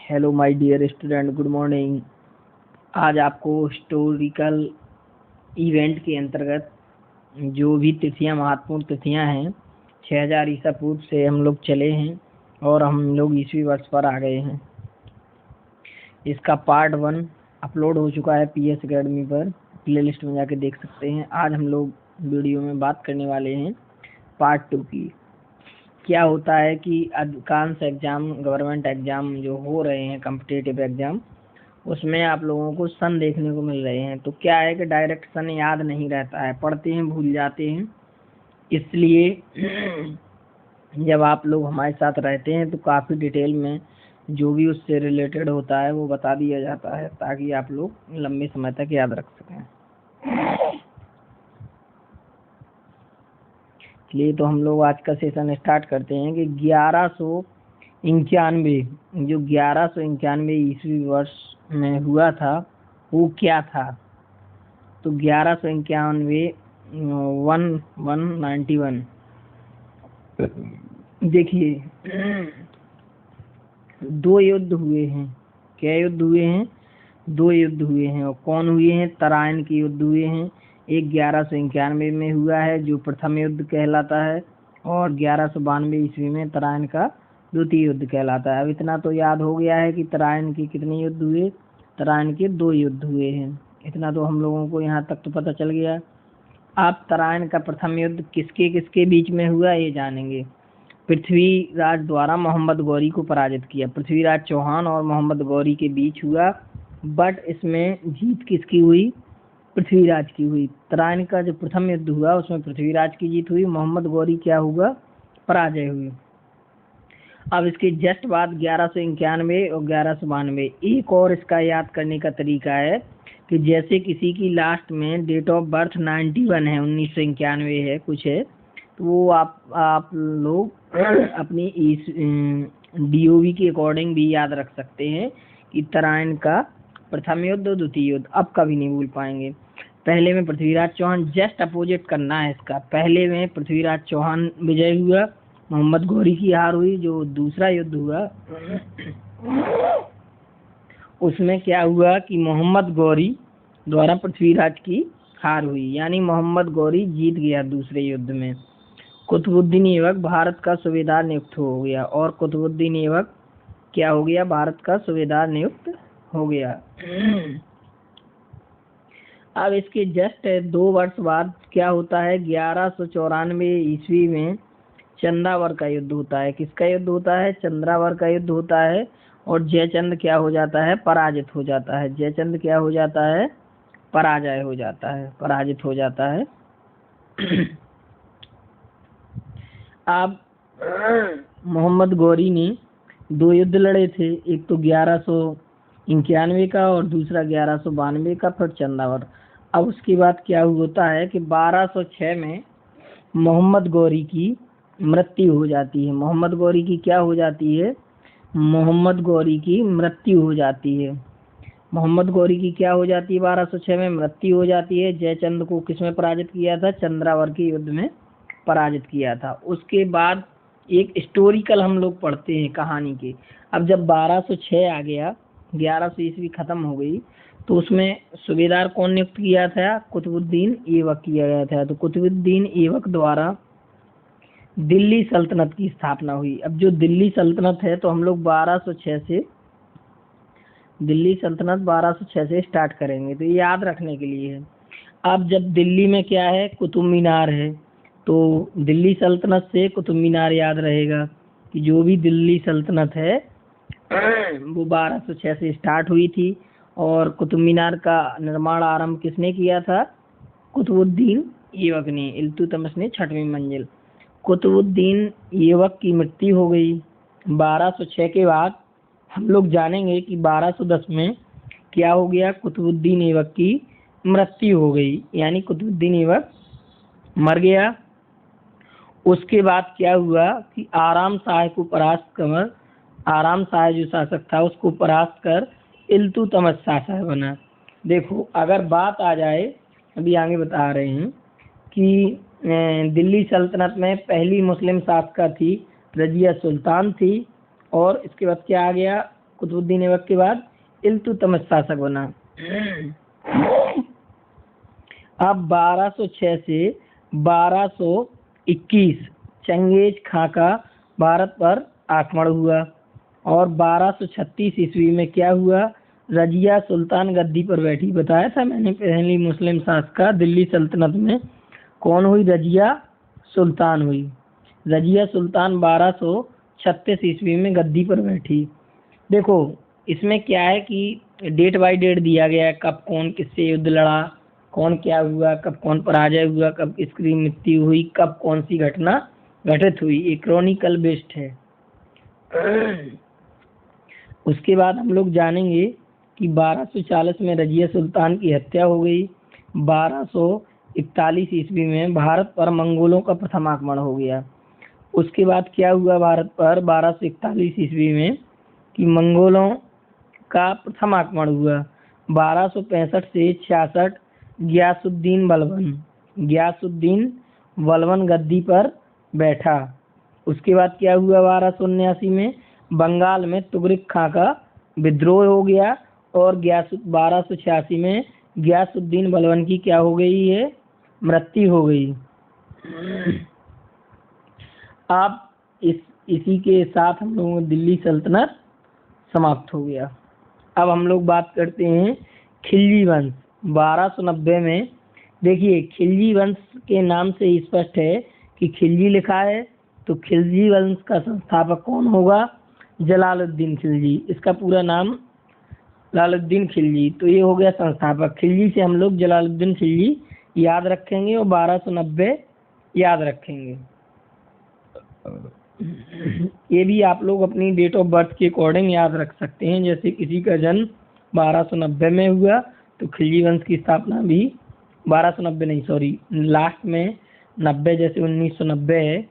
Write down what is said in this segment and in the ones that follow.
Hello my dear student, good morning. आज आपको historical event के अंतर्गत जो भी तिथियां, महत्वपूर्ण तिथियां हैं, 6000 ईसा पूर्व से हम लोग चले हैं और हम लोग ईसवी वर्ष पर आ गए हैं। इसका पार्ट 1 अपलोड हो चुका है PS अकेडमी पर, प्लेलिस्ट में जाके देख सकते हैं। आज हम लोग वीडियो में बात करने वाले हैं पार्ट 2 की। क्या होता है कि अधिकांश एग्जाम, गवर्नमेंट एग्जाम जो हो रहे हैं, कॉम्पिटिटिव एग्जाम, उसमें आप लोगों को सन देखने को मिल रहे हैं। तो क्या है कि डायरेक्ट सन याद नहीं रहता है, पढ़ते हैं भूल जाते हैं। इसलिए जब आप लोग हमारे साथ रहते हैं तो काफ़ी डिटेल में जो भी उससे रिलेटेड होता है वो बता दिया जाता है, ताकि आप लोग लंबे समय तक याद रख सकें। इसलिए तो हम लोग आज का सेशन स्टार्ट करते हैं कि 1191 जो 1191 ईस्वी वर्ष में हुआ था वो क्या था। तो 1191 1191 देखिए, 2 युद्ध हुए हैं। क्या युद्ध हुए हैं? 2 युद्ध हुए हैं। और कौन हुए हैं? तराइन के युद्ध हुए हैं। एक 1191 में हुआ है जो प्रथम युद्ध कहलाता है, और 1192 ईस्वी में तराइन का द्वितीय युद्ध कहलाता है। अब इतना तो याद हो गया है कि तराइन के कितने युद्ध हुए। तराइन के 2 युद्ध हुए हैं। इतना तो हम लोगों को यहाँ तक तो पता चल गया। आप तराइन का प्रथम युद्ध किसके किसके बीच में हुआ ये जानेंगे। पृथ्वीराज द्वारा मोहम्मद गौरी को पराजित किया। पृथ्वीराज चौहान और मोहम्मद गौरी के बीच हुआ, बट इसमें जीत किसकी हुई? पृथ्वीराज की हुई। तराइन का जो प्रथम युद्ध हुआ उसमें पृथ्वीराज की जीत हुई, मोहम्मद गौरी क्या हुआ? पराजय हुई। अब इसके जस्ट बाद 1191 और 1192 एक और इसका याद करने का तरीका है कि जैसे किसी की लास्ट में डेट ऑफ बर्थ 91 है, 1991 है, कुछ है, तो वो आप लोग अपनी इस DOV के अकॉर्डिंग भी याद रख सकते हैं कि तराइन का प्रथम युद्ध और द्वितीय युद्ध अब कभी नहीं भूल पाएंगे। पहले में पृथ्वीराज चौहान, जस्ट अपोजिट करना है इसका। पहले में पृथ्वीराज चौहान विजय हुआ, मोहम्मद गौरी की हार हुई। जो दूसरा युद्ध हुआ उसमें क्या हुआ कि मोहम्मद गौरी द्वारा पृथ्वीराज की हार हुई, यानी मोहम्मद गौरी जीत गया दूसरे युद्ध में। कुतुबुद्दीन ऐबक भारत का सूबेदार नियुक्त हो गया, और कुतुबुद्दीन ऐबक क्या हो गया? भारत का सूबेदार नियुक्त हो गया। अब इसके जस्ट 2 वर्ष बाद क्या होता है? 1194 ईस्वी में चंद्रावर का युद्ध होता है। किसका युद्ध होता है? चंद्रावर का युद्ध होता है। और जयचंद क्या हो जाता है? पराजित हो जाता है। जयचंद क्या हो जाता है? पराजय हो जाता है, पराजित हो जाता है। अब मोहम्मद गौरी ने 2 युद्ध लड़े थे, एक तो 1191 का और दूसरा 1192 का, फिर चंद्रावर। अब उसके बाद क्या होता है कि 1206 में मोहम्मद गौरी की मृत्यु हो जाती है। मोहम्मद गौरी की क्या हो जाती है? मोहम्मद गौरी की मृत्यु हो जाती है। मोहम्मद गौरी की क्या हो जाती है? 1206 में मृत्यु हो जाती है। जयचंद को किसमें पराजित किया था? चंद्रावर के युद्ध में पराजित किया था। उसके बाद एक हिस्टोरिकल हम लोग पढ़ते हैं कहानी के। अब जब 1206 आ गया, 1100 ईस्वी खत्म हो गई, तो उसमें सूबेदार कौन नियुक्त किया था? कुतुबुद्दीन ऐबक किया गया था। तो कुतुबुद्दीन ऐबक द्वारा दिल्ली सल्तनत की स्थापना हुई। अब जो दिल्ली सल्तनत है, तो हम लोग 1206 से दिल्ली सल्तनत 1206 से स्टार्ट करेंगे, तो ये याद रखने के लिए है। अब जब दिल्ली में क्या है? कुतुब मीनार है, तो दिल्ली सल्तनत से कुतुब मीनार याद रहेगा कि जो भी दिल्ली सल्तनत है वो 1206 से स्टार्ट हुई थी। और कुतुब मीनार का निर्माण आरंभ किसने किया था? कुतुबुद्दीन ऐबक ने। इल्तुतमिश ने 6वीं मंजिल। कुतुबुद्दीन ऐबक की मृत्यु हो गई 1206 के बाद। हम लोग जानेंगे कि 1210 में क्या हो गया? कुतुबुद्दीन ऐबक की मृत्यु हो गई, यानी कुतुबुद्दीन ऐबक मर गया। उसके बाद क्या हुआ कि आराम शाह को परास्त कर, आराम शाह जो शासक था उसको परास्त कर इल्तुतमिश शासक बना। देखो, अगर बात आ जाए, अभी आगे बता रहे हैं कि दिल्ली सल्तनत में पहली मुस्लिम शासका थी रजिया सुल्तान थी। और इसके बाद क्या आ गया? कुतुबुद्दीन ऐबक के बाद इल्तुतमिश शासक बना। अब 1206 से 1221 चंगेज खां का भारत पर आक्रमण हुआ और 1236 ईस्वी में क्या हुआ, रजिया सुल्तान गद्दी पर बैठी। बताया था मैंने पहली मुस्लिम शासका दिल्ली सल्तनत में कौन हुई, रजिया सुल्तान हुई। रजिया सुल्तान 1236 ईस्वी में गद्दी पर बैठी। देखो इसमें क्या है कि डेट बाय डेट दिया गया है, कब कौन किससे युद्ध लड़ा, कौन क्या हुआ, कब कौन पराजय हुआ, कब किसकी मृत्यु हुई, कब कौन सी घटना घटित हुई, एक क्रॉनिकल बेस्ड है। उसके बाद हम लोग जानेंगे कि 1240 में रजिया सुल्तान की हत्या हो गई। 1241 ईस्वी में भारत पर मंगोलों का प्रथम आक्रमण हो गया। उसके बाद क्या हुआ भारत पर 1241 ईस्वी में कि मंगोलों का प्रथम आक्रमण हुआ। 1265 से 66 गयासुद्दीन बलबन गद्दी पर बैठा। उसके बाद क्या हुआ 1279 में बंगाल में तुगरिक खां का विद्रोह हो गया और 1286 में गयासुद्दीन बलबन की क्या हो गई है, मृत्यु हो गई। अब इसी के साथ हम लोगों की दिल्ली सल्तनत समाप्त हो गया। अब हम लोग बात करते हैं खिलजी वंश। 1290 में देखिए खिलजी वंश के नाम से स्पष्ट है कि खिलजी लिखा है, तो खिलजी वंश का संस्थापक कौन होगा, जलालुद्दीन खिलजी। इसका पूरा नाम जलालुद्दीन खिलजी, तो ये हो गया संस्थापक। खिलजी से हम लोग जलालुद्दीन खिलजी याद रखेंगे और 1290 याद रखेंगे। ये भी आप लोग अपनी डेट ऑफ बर्थ के अकॉर्डिंग याद रख सकते हैं। जैसे किसी का जन्म 1290 में हुआ तो खिलजी वंश की स्थापना भी 1290 नहीं सॉरी लास्ट में 90, जैसे 1990 है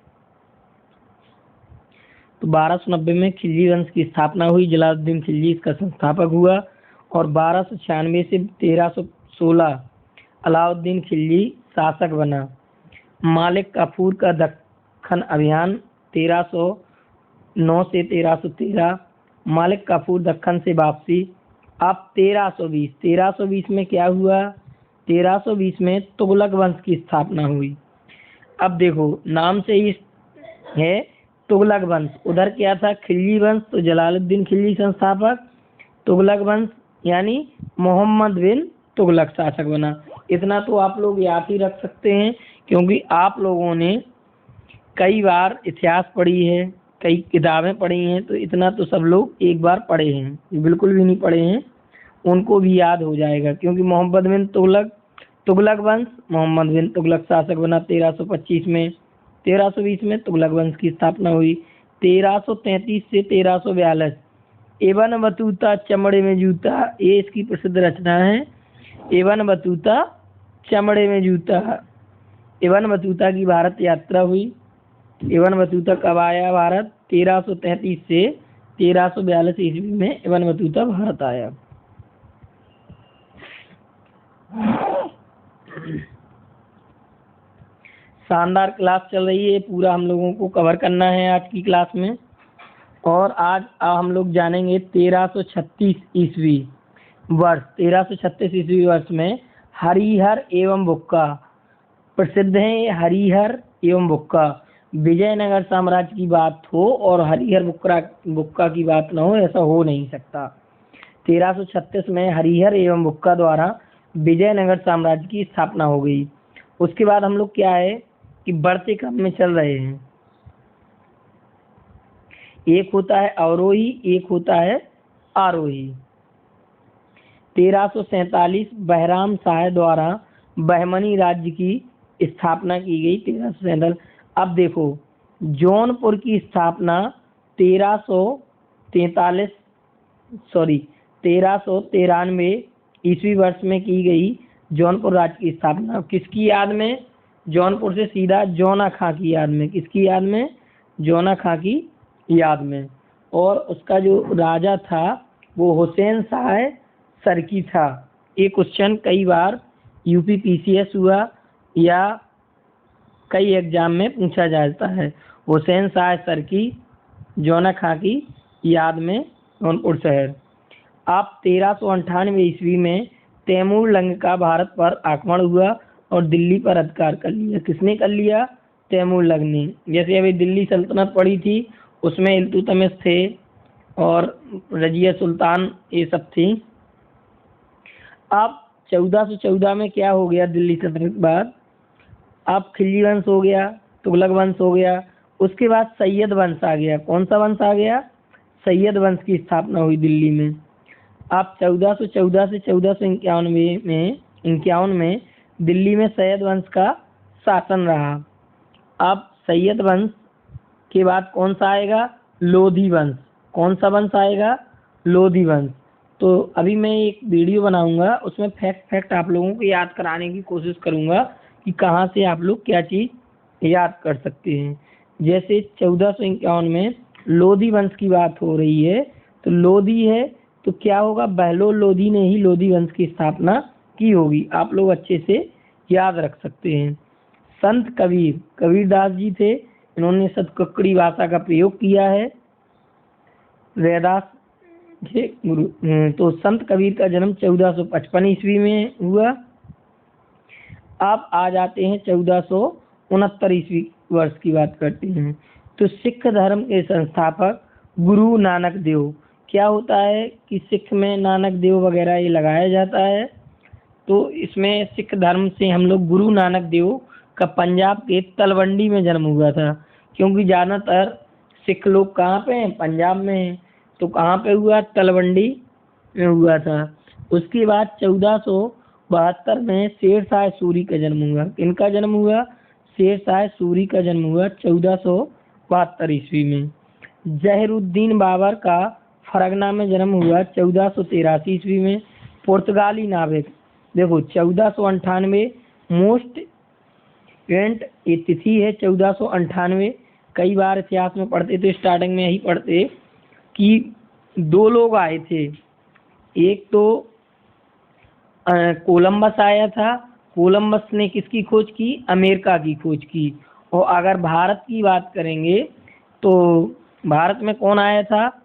तो 1290 में खिलजी वंश की स्थापना हुई। जलालुद्दीन खिलजी इसका संस्थापक हुआ और 1296 से 1316 अलाउद्दीन खिलजी शासक बना। मालिक काफूर का दक्खन अभियान 1309 से 1313, मालिक काफूर दक्खन से वापसी। अब 1320 में क्या हुआ, 1320 में तुगलक वंश की स्थापना हुई। अब देखो नाम से ही है तुगलक वंश, उधर क्या था खिलजी वंश, तो जलालुद्दीन खिलजी संस्थापक, तुगलक वंश यानी मोहम्मद बिन तुगलक शासक बना। इतना तो आप लोग याद ही रख सकते हैं क्योंकि आप लोगों ने कई बार इतिहास पढ़ी है, कई किताबें पढ़ी हैं, तो इतना तो सब लोग एक बार पढ़े हैं। बिल्कुल भी नहीं पढ़े हैं उनको भी याद हो जाएगा क्योंकि मोहम्मद बिन तुगलक वंश मोहम्मद बिन तुगलक शासक बना 1325 में। 1320 में तुगलक वंश की स्थापना हुई। 1333 से 1342 इब्न बतूता चमड़े में जूता, ये इसकी प्रसिद्ध रचना है। इब्न बतूता चमड़े में जूता, इब्न बतूता की भारत यात्रा हुई। इब्न बतूता कब आया भारत, 1333 से 1342 ईस्वी में इब्न बतूता भारत आया। शानदार क्लास चल रही है, पूरा हम लोगों को कवर करना है आज की क्लास में। और आज हम लोग जानेंगे 1336 ईस्वी वर्ष। 1336 ईस्वी वर्ष में हरिहर एवं बुक्का प्रसिद्ध है। हरिहर एवं बुक्का, विजयनगर साम्राज्य की बात हो और हरिहर बुक्का की बात न हो, ऐसा हो नहीं सकता। 1336 में हरिहर एवं बुक्का द्वारा विजयनगर साम्राज्य की स्थापना हो गई। उसके बाद हम लोग क्या है कि बढ़ते क्रम में चल रहे हैं, एक होता है अवरोही, एक होता है आरोही। 1347 बहराम शाह द्वारा बहमनी राज्य की स्थापना की गई। 1347। अब देखो जौनपुर की स्थापना 1393 ईस्वी वर्ष में की गई। जौनपुर राज्य की स्थापना किसकी याद में, जौनपुर से सीधा जौना खां की याद में। किसकी याद में, जौना खां की याद में। और उसका जो राजा था वो हुसैन शाह सरकी था। ये क्वेश्चन कई बार यूपीपीसीएस हुआ या कई एग्जाम में पूछा जाता है। हुसैन शाह सरकी जौना खां की याद में जौनपुर शहर। अब 1398 ईस्वी में तैमूर लंग का भारत पर आक्रमण हुआ और दिल्ली पर अधिकार कर लिया। किसने कर लिया? तैमूर लंग ने। जैसे अभी दिल्ली सल्तनत पड़ी थी, उसमें इल्तुतमिश थे और रजिया सुल्तान, ये सब थी। अब 1414 में क्या हो गया दिल्ली सल्तनत के बाद? अब खिलजी वंश हो गया, तुगलक वंश हो गया, उसके बाद सैयद वंश आ गया। कौन सा वंश आ गया? सैयद वंश की स्थापना हुई दिल्ली में। अब 1414 से 1451 में दिल्ली में सैयद वंश का शासन रहा। अब सैयद वंश के बाद कौन सा आएगा? लोधी वंश। कौन सा वंश आएगा? लोधी वंश। तो अभी मैं एक वीडियो बनाऊंगा, उसमें फैक्ट आप लोगों को याद कराने की कोशिश करूंगा कि कहाँ से आप लोग क्या चीज़ याद कर सकते हैं। जैसे 1451 में लोधी वंश की बात हो रही है, तो लोधी है तो क्या होगा? बहलोल लोधी ने ही लोधी वंश की स्थापना की होगी। आप लोग अच्छे से याद रख सकते हैं। संत कबीरदास जी थे, इन्होंने सतकक्कड़ी भाषा का प्रयोग किया है। रैदास के गुरु। तो संत कबीर का जन्म 1455 ईस्वी में हुआ। अब आ जाते हैं 1469 ईस्वी वर्ष की बात करते हैं। तो सिख धर्म के संस्थापक गुरु नानक देव। क्या होता है कि सिख में नानक देव वगैरह ये लगाया जाता है। तो इसमें सिख धर्म से हम लोग गुरु नानक देव का पंजाब के तलवंडी में जन्म हुआ था, क्योंकि ज़्यादातर सिख लोग कहाँ पे हैं? पंजाब में हैं। तो कहाँ पे हुआ? तलवंडी में हुआ था। उसके बाद 1472 में शेर शाह सूरी का जन्म हुआ। किनका जन्म हुआ? शेर शाह सूरी का जन्म हुआ 1472 ईस्वी में। जहरुद्दीन बाबर का फरगना में जन्म हुआ 1483 ईस्वी में। पुर्तगाली नाविक, देखो 1498 मोस्ट इवेंट ये तिथि है 1498। कई बार इतिहास में पढ़ते थे, स्टार्टिंग में ही पढ़ते कि 2 लोग आए थे। एक तो कोलंबस आया था। कोलंबस ने किसकी खोज की? अमेरिका की खोज की। और अगर भारत की बात करेंगे तो भारत में कौन आया था?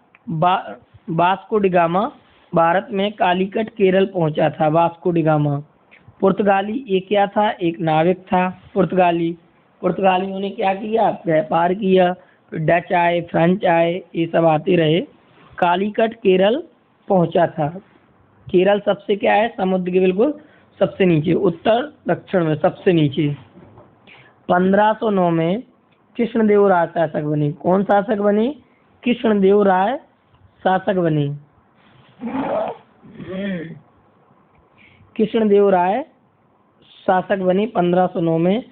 वास्को डी गामा भारत में कालीकट केरल पहुंचा था। वास्को डी गामा पुर्तगाली ये क्या था? एक नाविक था पुर्तगालियों ने क्या किया? व्यापार किया। डच आए, फ्रेंच आए, ये सब आते रहे। कालीकट केरल पहुंचा था। केरल सबसे क्या है? समुद्र के बिल्कुल सबसे नीचे, उत्तर दक्षिण में सबसे नीचे। 1509 में कृष्णदेव राय शासक बने। कौन शासक बने? कृष्णदेव राय शासक बने। कृष्णदेव राय शासक बने 1509 में।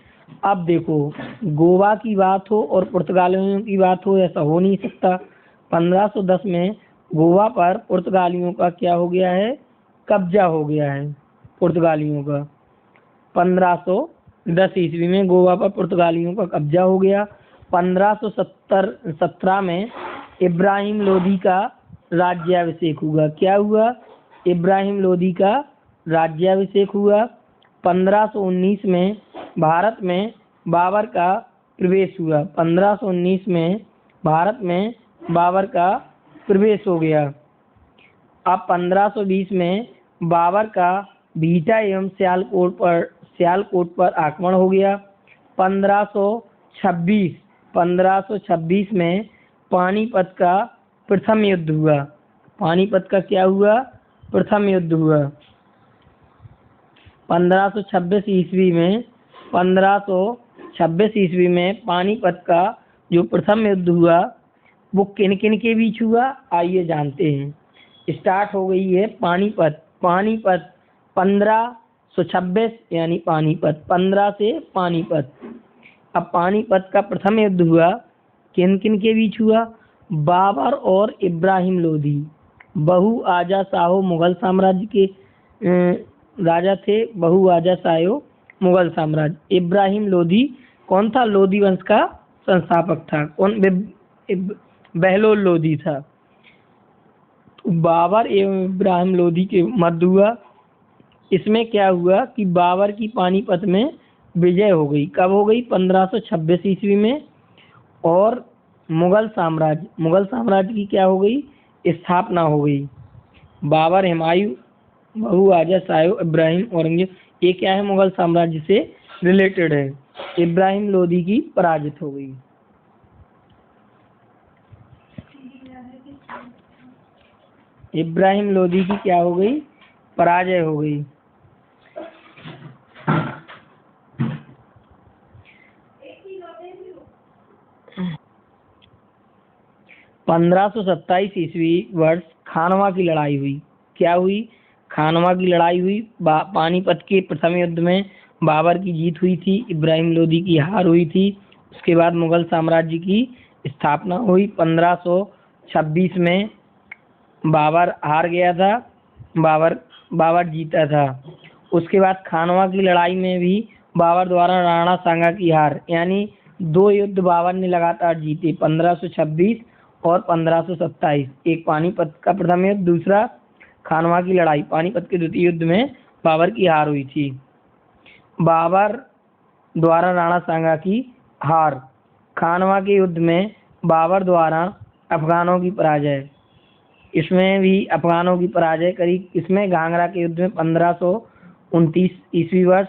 अब देखो, गोवा की बात हो और पुर्तगालियों की बात हो, ऐसा हो नहीं सकता। 1510 में गोवा पर पुर्तगालियों का क्या हो गया है? कब्जा हो गया है पुर्तगालियों का। 1510 ईस्वी में गोवा पर पुर्तगालियों का कब्जा हो गया। 1517 में इब्राहिम लोदी का राज्याभिषेक हुआ। क्या हुआ? इब्राहिम लोदी का राज्याभिषेक हुआ। 1519 में भारत में बाबर का प्रवेश हुआ। 1519 में भारत में बाबर का प्रवेश हो गया। अब 1520 में बाबर का बीटा एवं सियालकोट पर आक्रमण हो गया। 1526 में पानीपत का प्रथम युद्ध हुआ। पानीपत का क्या हुआ? प्रथम युद्ध हुआ। 1526 ईस्वी में पानीपत का जो प्रथम युद्ध हुआ वो किन किन के बीच हुआ? आइए जानते हैं। स्टार्ट हो गई है पानीपत 1526 यानी पानीपत 15 से पानीपत। अब पानीपत का प्रथम युद्ध हुआ किन किन के बीच हुआ? बाबर और इब्राहिम लोदी। बहु आजा शाहो मुगल साम्राज्य के राजा थे। बहु आजा शाहो मुगल साम्राज्य। इब्राहिम लोदी कौन था? लोदी वंश का संस्थापक था। कौन? बहलोल लोदी था। तो बाबर एवं इब्राहिम लोदी के मध्य हुआ। इसमें क्या हुआ कि बाबर की पानीपत में विजय हो गई। कब हो गई? 1526 ईस्वी में। और मुगल साम्राज्य की क्या हो गई? स्थापना हो गई। बाबर, हुमायूं, बहू आजा, शाह इब्राहिम, औरंगजेब, ये क्या है, मुगल साम्राज्य से रिलेटेड है। इब्राहिम लोदी की पराजित हो गई। इब्राहिम लोदी की क्या हो गई, पराजय हो गई। 1527 ईस्वी वर्ष खानवा की लड़ाई हुई। क्या हुई, खानवा की लड़ाई हुई। पानीपत के प्रथम युद्ध में बाबर की जीत हुई थी, इब्राहिम लोदी की हार हुई थी। उसके बाद मुगल साम्राज्य की स्थापना हुई। 1526 में बाबर हार गया था, बाबर जीता था। उसके बाद खानवा की लड़ाई में भी बाबर द्वारा राणा सांगा की हार, यानी 2 युद्ध बाबर ने लगातार जीते, 1526 और 1527। एक पानीपत का प्रथम युद्ध, दूसरा खानवा की लड़ाई। पानीपत के द्वितीय युद्ध में बाबर की हार हुई थी। बाबर द्वारा राणा सांगा की हार। खानवा के युद्ध में बाबर द्वारा अफगानों की पराजय। इसमें भी अफगानों की पराजय करी। इसमें घाघरा के युद्ध में 1529 ईस्वी वर्ष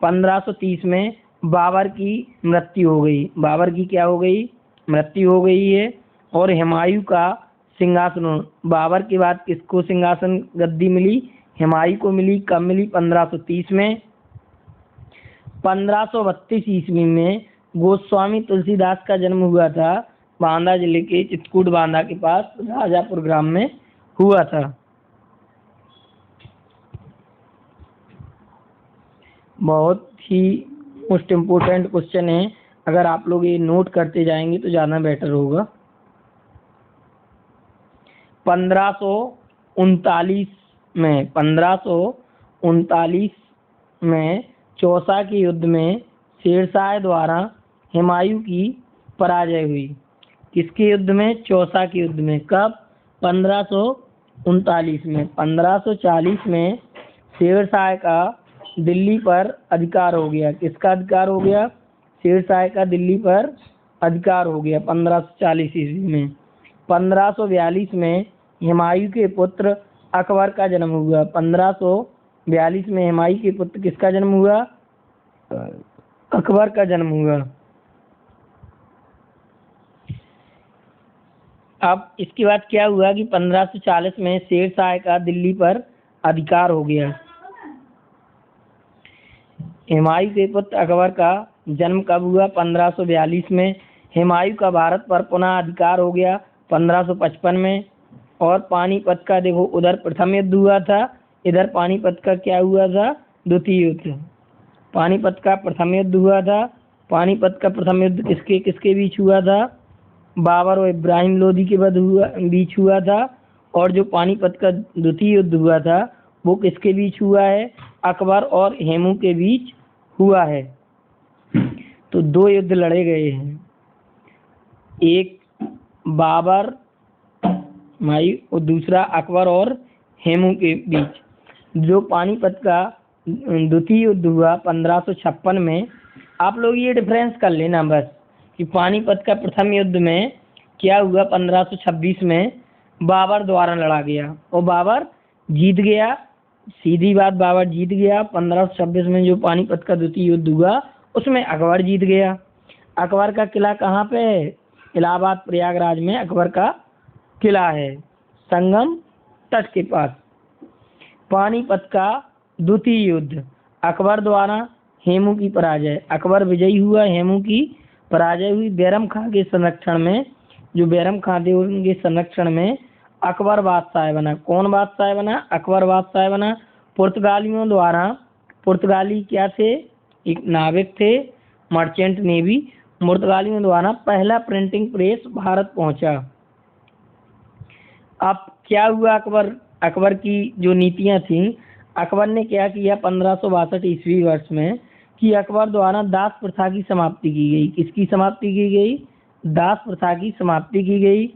1530 में बाबर की मृत्यु हो गई। बाबर की क्या हो गई, मृत्यु हो गई है। और हुमायूं का सिंहासन, बाबर के बाद किसको सिंहासन गद्दी मिली, हुमायूं को मिली। कब मिली, 1530 में। 1532 ईस्वी में गोस्वामी तुलसीदास का जन्म हुआ था, बांदा जिले के चित्रकूट बांदा के पास राजापुर ग्राम में हुआ था। बहुत ही मोस्ट इम्पोर्टेंट क्वेश्चन है, अगर आप लोग ये नोट करते जाएंगे तो ज़्यादा बेटर होगा। 1539 में चौसा के युद्ध में शेरशाह द्वारा हुमायूं की पराजय हुई। किसके युद्ध में, चौसा के युद्ध में। कब, 1539 में। 1540 में शेरशाह का दिल्ली पर अधिकार हो गया। किसका अधिकार हो गया, शेरशाह का दिल्ली पर अधिकार हो गया 1540 ईस्वी में। 1542 में हुमायूं के पुत्र अकबर का जन्म हुआ। 1542 में हुमायूं के पुत्र किसका जन्म हुआ, अकबर का जन्म हुआ। अब इसके बाद क्या हुआ कि 1540 में शेरशाह का दिल्ली पर अधिकार हो गया। हुमायूं के पुत्र अकबर का जन्म कब हुआ, 1542 में। हुमायूं का भारत पर पुनः अधिकार हो गया 1555 में। और पानीपत का देखो, उधर प्रथम युद्ध हुआ था, इधर पानीपत का क्या हुआ था, द्वितीय युद्ध। पानीपत का प्रथम युद्ध हुआ था। पानीपत का प्रथम युद्ध किसके किसके बीच हुआ था, बाबर और इब्राहिम लोदी के बीच हुआ था। और जो पानीपत का द्वितीय युद्ध हुआ था वो किसके बीच हुआ है, अकबर और हेमू के बीच हुआ है। तो 2 युद्ध लड़े गए हैं, एक बाबर माई और दूसरा अकबर और हेमू के बीच। जो पानीपत का द्वितीय युद्ध हुआ 1556 में, आप लोग ये डिफरेंस कर लेना बस कि पानीपत का प्रथम युद्ध में क्या हुआ, 1526 में बाबर द्वारा लड़ा गया और बाबर जीत गया। सीधी बात, बाबर जीत गया। 1526 में जो पानीपत का द्वितीय युद्ध हुआ उसमें अकबर जीत गया। अकबर का किला कहाँ पे है, इलाहाबाद प्रयागराज में अकबर का किला है, संगम तट के पास। पानीपत का द्वितीय युद्ध, अकबर द्वारा हेमू की पराजय। अकबर विजयी हुआ, हेमू की पराजय हुई। बैरम खां के संरक्षण में, जो बैरम खां थे उनके संरक्षण में अकबर बादशाह बना। कौन बादशाह बना, अकबर बादशाह बना। पुर्तगालियों द्वारा, पुर्तगाली क्या थे, एक नाविक थे, मर्चेंट नेवी। पुर्तगालियों द्वारा पहला प्रिंटिंग प्रेस भारत पहुंचा। अब क्या हुआ, अकबर की जो नीतियां थी, अकबर ने क्या किया 1562 ईस्वी वर्ष में कि अकबर द्वारा दास प्रथा की समाप्ति की गई। किसकी समाप्ति की गई, दास प्रथा की समाप्ति की गई।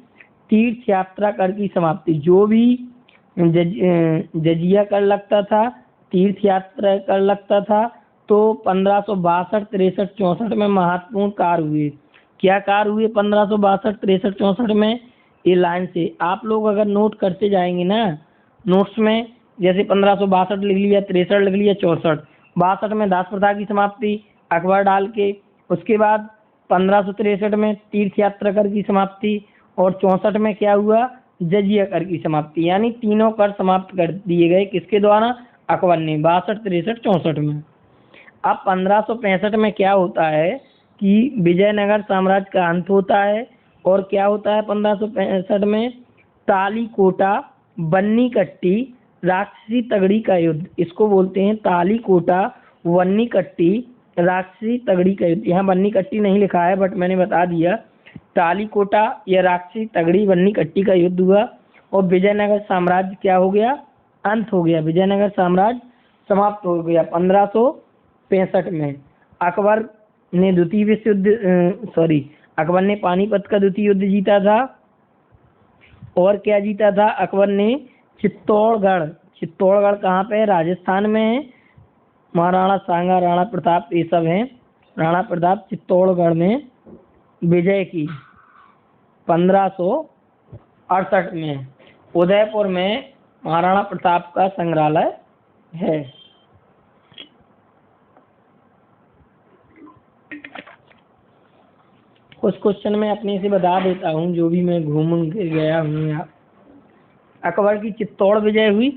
तीर्थ यात्रा कर की समाप्ति, जो भी जजिया कर लगता था, तीर्थ यात्रा कर लगता था, तो 1562, 63, 64 में महत्वपूर्ण कार्य हुए। क्या कार्य हुए 1562, 63, 64 में, ये लाइन से आप लोग अगर नोट करते जाएंगे ना, नोट्स में जैसे 1562 लिख लिया, 63 लिख लिया, 64, 62 में दास प्रथा की समाप्ति अकबर डाल के, उसके बाद 1563 में तीर्थ यात्रा कर की समाप्ति, और 64 में क्या हुआ, जजिया कर की समाप्ति, यानी तीनों कर समाप्त कर दिए गए किसके द्वारा, अकबर ने, 62, 63, 64 में। अब 1565 में क्या होता है कि विजयनगर साम्राज्य का अंत होता है, और क्या होता है 1565 में, तालीकोटा बन्नी कट्टी राक्षसी तगड़ी का युद्ध, इसको बोलते हैं तालीकोटा वन्नी कट्टी राक्षसी तगड़ी का युद्ध। यहाँ बन्नी कट्टी नहीं लिखा है बट मैंने बता दिया, तालीकोटा या राक्षसी तगड़ी वन्नी कट्टी का युद्ध हुआ, और विजयनगर साम्राज्य क्या हो गया, अंत हो गया, विजयनगर साम्राज्य समाप्त हो गया 1565 में। अकबर ने द्वितीय विश्व युद्ध अकबर ने पानीपत का द्वितीय युद्ध जीता था, और क्या जीता था, अकबर ने चित्तौड़गढ़, चित्तौड़गढ़ कहाँ पे है, राजस्थान में है, महाराणा सांगा, राणा प्रताप ये सब हैं, राणा प्रताप चित्तौड़गढ़ में विजय की 1568 में। उदयपुर में महाराणा प्रताप का संग्रहालय है। कुछ क्वेश्चन मैं अपने से बता देता हूँ जो भी मैं घूम के गया हूँ यहाँ। अकबर की चित्तौड़ विजय हुई,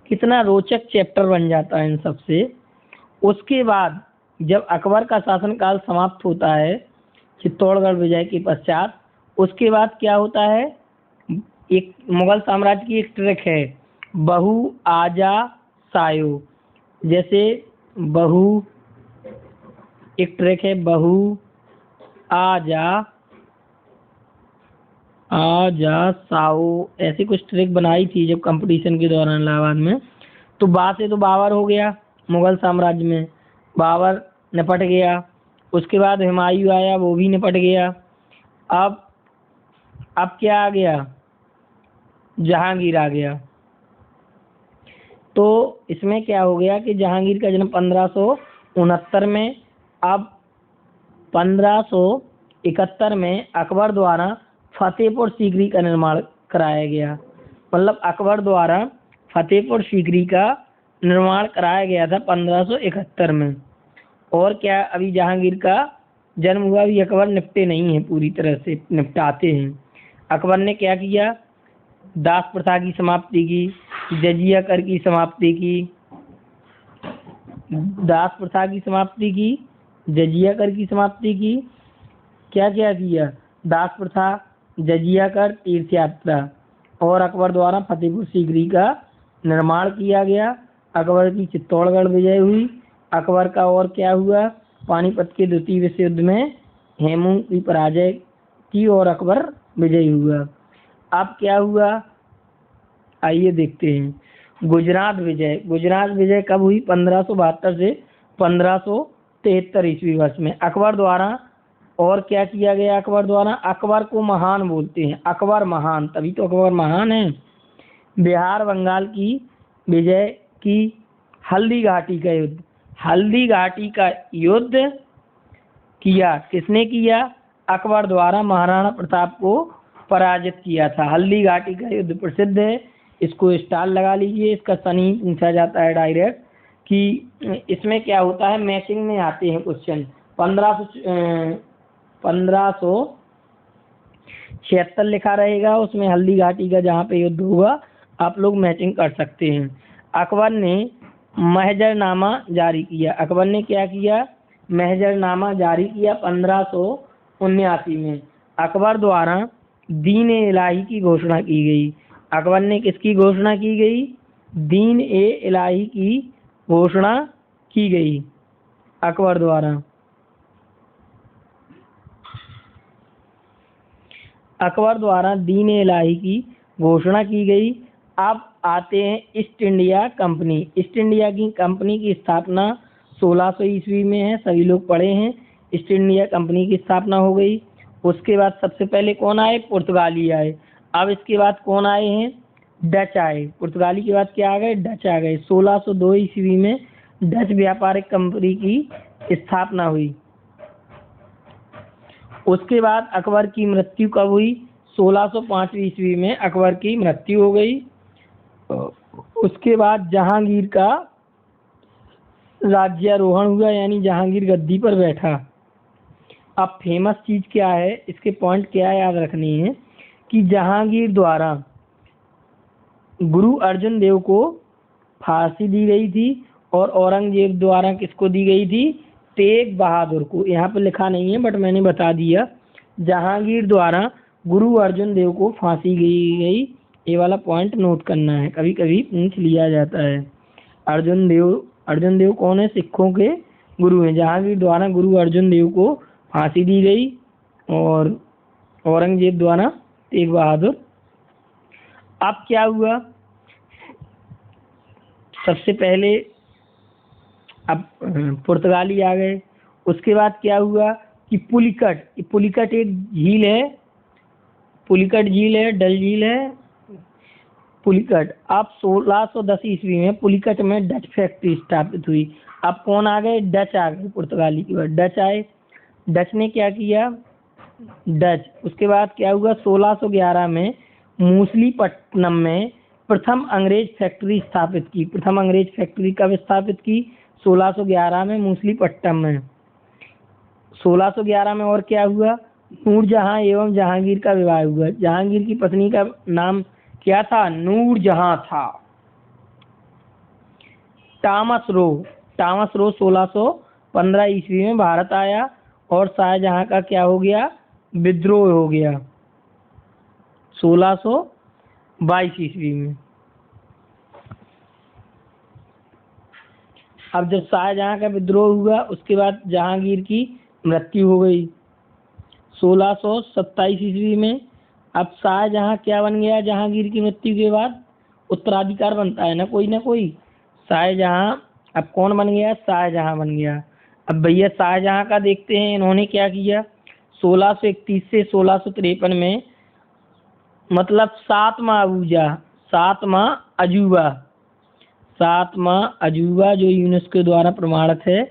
कितना रोचक चैप्टर बन जाता है इन सब से। उसके बाद जब अकबर का शासनकाल समाप्त होता है चित्तौड़गढ़ विजय के पश्चात, उसके बाद क्या होता है, एक मुगल साम्राज्य की एक ट्रिक है, बहु आजा सायो, जैसे बहु, एक ट्रिक है बहु आजा साओ, ऐसी कुछ ट्रिक बनाई थी जब कंपटीशन के दौरान इलाहाबाद में। तो बा से तो बाबर हो गया मुगल साम्राज्य में, बाबर निपट गया। उसके बाद हुमायूं आया, वो भी निपट गया। अब क्या आ गया, जहांगीर आ गया। तो इसमें क्या हो गया कि जहांगीर का जन्म 1569 में, अब 1571 में अकबर द्वारा फतेहपुर सीकरी का निर्माण कराया गया, मतलब अकबर द्वारा फतेहपुर सीकरी का निर्माण कराया गया था 1571 में। और क्या, अभी जहांगीर का जन्म हुआ, अभी अकबर निपटे नहीं है, पूरी तरह से निपटाते हैं। अकबर ने क्या किया, दास प्रथा की समाप्ति की, जजिया कर की समाप्ति की, दास प्रथा की समाप्ति की, जजिया कर की समाप्ति की, क्या क्या किया, दास प्रथा, जजिया कर, तीर्थ यात्रा, और अकबर द्वारा फतेहपुर सीकरी का निर्माण किया गया। अकबर की चित्तौड़गढ़ विजय हुई। अकबर का और क्या हुआ, पानीपत के द्वितीय विश्व युद्ध में हेमू की पराजय की और अकबर विजयी हुआ। अब क्या हुआ, आइए देखते हैं। गुजरात विजय, गुजरात विजय कब हुई, 1572 से 1573 ईस्वी वर्ष में अकबर द्वारा। और क्या किया गया अकबर द्वारा, अकबर को महान बोलते हैं, अकबर महान, तभी तो अकबर महान है। बिहार बंगाल की विजय की, हल्दी घाटी का युद्ध, हल्दी घाटी का युद्ध किया, किसने किया, अकबर द्वारा महाराणा प्रताप को पराजित किया था। हल्दी घाटी का युद्ध प्रसिद्ध है, इसको स्टार लगा लीजिए, इसका सनी पूछा जाता है डायरेक्ट कि इसमें क्या होता है, मैचिंग में आते हैं क्वेश्चन। 1576 लिखा रहेगा, उसमें हल्दी घाटी का जहाँ पे युद्ध हुआ आप लोग मैचिंग कर सकते हैं। अकबर ने महजरनामा जारी किया, अकबर ने क्या किया, महजरनामा जारी किया 1579 में। अकबर द्वारा दीन ए इलाही की घोषणा की गई। अकबर ने किसकी घोषणा की गई, दीन ए इलाही की घोषणा की गई अकबर द्वारा। अकबर द्वारा दीन ए इलाही की घोषणा की गई। अब आते हैं east India company. East India की कंपनी की स्थापना 1600 ईस्वी में है, सभी लोग पढ़े हैं। ईस्ट इंडिया कंपनी की स्थापना हो गई। उसके बाद सबसे पहले कौन आए, पुर्तगाली आए। अब इसके बाद कौन आए हैं, डच आए। पुर्तगाली के बाद क्या आ गए, डच आ गए। 1602 ईस्वी में डच व्यापारिक कंपनी की स्थापना हुई। उसके बाद अकबर की मृत्यु कब हुई, 1605 ईस्वी में अकबर की मृत्यु हो गई। उसके बाद जहांगीर का राज्यारोहण हुआ, यानी जहांगीर गद्दी पर बैठा। अब फेमस चीज क्या है, इसके पॉइंट क्या याद रखनी है कि जहांगीर द्वारा गुरु अर्जुन देव को फांसी दी गई थी और औरंगजेब द्वारा किसको दी गई थी, तेग बहादुर को। यहाँ पे लिखा नहीं है बट मैंने बता दिया। जहांगीर द्वारा गुरु अर्जुन देव को फांसी दी गई, ये वाला पॉइंट नोट करना है, कभी कभी पूछ लिया जाता है। अर्जुन देव कौन है, सिखों के गुरु हैं। जहांगीर द्वारा गुरु अर्जुन देव को फांसी दी गई और औरंगजेब द्वारा तेग बहादुर। अब क्या हुआ, सबसे पहले अब पुर्तगाली आ गए। उसके बाद क्या हुआ कि पुलिकट एक झील है, पुलिकट झील है, डल झील है पुलिकट। अब 1610 ईस्वी में पुलिकट में डच फैक्ट्री स्थापित हुई। अब कौन आ गए, डच आ गए, पुर्तगाली के बाद डच आए। डच ने क्या किया, उसके बाद क्या हुआ, 1611 में मूसलीपट्टनम में प्रथम अंग्रेज फैक्ट्री स्थापित की। प्रथम अंग्रेज फैक्ट्री कब स्थापित की, 1611 में मूसलीपट्टनम में। 1611 में और क्या हुआ, नूरजहां एवं जहांगीर का विवाह हुआ। जहांगीर की पत्नी का नाम क्या था, नूरजहां था। टॉमस रो 1615 ईस्वी में भारत आया और शाहजहां का क्या हो गया, विद्रोह हो गया 1622 ईस्वी में। अब जब शाहजहां का विद्रोह हुआ उसके बाद जहांगीर की मृत्यु हो गई 1627 ईस्वी में। अब शाहजहां क्या बन गया, जहांगीर की मृत्यु के बाद उत्तराधिकार बनता है ना कोई। शाहजहां अब कौन बन गया, शाहजहां बन गया। अब भैया शाहजहां का देखते हैं इन्होंने क्या किया। 1631 से 1653 में, मतलब सातवां अजूबा जो यूनेस्को द्वारा प्रमाणित है।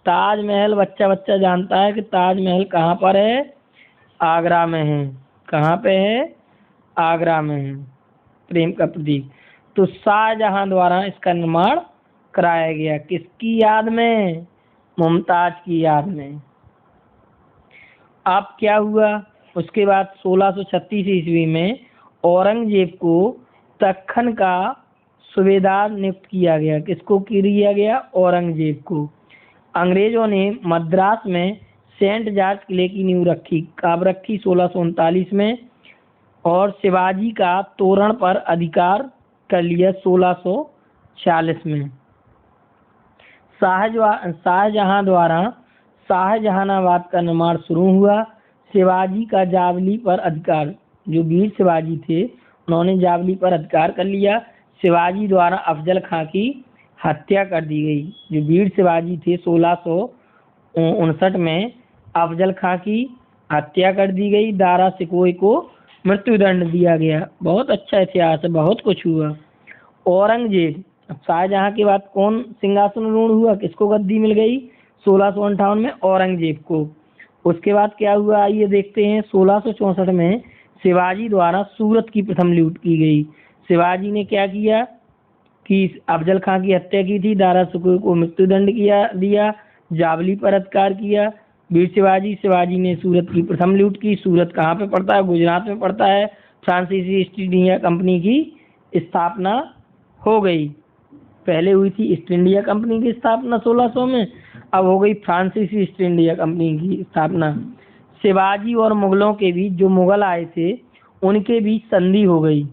ताजमहल बच्चा जानता है कि ताजमहल कहाँ पर है, आगरा में है। कहाँ पे है, आगरा में है, प्रेम का प्रतीक। तो शाहजहां द्वारा इसका निर्माण कराया गया, किसकी याद में, मुमताज की याद में। अब क्या हुआ, उसके बाद 1636 ईस्वी में औरंगजेब को दक्खन का सूबेदार नियुक्त किया गया। किसको किया गया, औरंगजेब को। अंग्रेजों ने मद्रास में सेंट जॉर्ज किले की नींव रखी। कब रखी, 1639 में। और शिवाजी का तोरण पर अधिकार कर लिया 1646 में। शाहजहां द्वारा शाहजहानाबाद का निर्माण शुरू हुआ। शिवाजी का जावली पर अधिकार, जो वीर शिवाजी थे उन्होंने जावली पर अधिकार कर लिया। शिवाजी द्वारा अफजल खां की हत्या कर दी गई। जो वीर शिवाजी थे 1659 में अफजल खां की हत्या कर दी गई। दारा सिकोई को मृत्युदंड दिया गया। बहुत अच्छा इतिहास है, बहुत कुछ हुआ। औरंगजेब, शाहजहां के बाद कौन सिंहासन रूढ़ हुआ, किसको गद्दी मिल गई, 1658 में औरंगजेब को। उसके बाद क्या हुआ, आइए देखते हैं। 1664 में शिवाजी द्वारा सूरत की प्रथम लूट की गई। शिवाजी ने क्या किया कि अफजल खां की हत्या की थी, दारा सिकोई को मृत्युदंड दिया, जावली पर अधिकार किया। वीर शिवाजी ने सूरत की प्रथम लूट की। सूरत कहाँ पे पड़ता है, गुजरात में पड़ता है। फ्रांसीसी ईस्ट इंडिया कंपनी की स्थापना हो गई। पहले हुई थी ईस्ट इंडिया कंपनी की स्थापना 1600 में, अब हो गई फ्रांसीसी ईस्ट इंडिया कंपनी की स्थापना। शिवाजी और मुगलों के बीच, जो मुगल आए थे उनके बीच संधि हो गई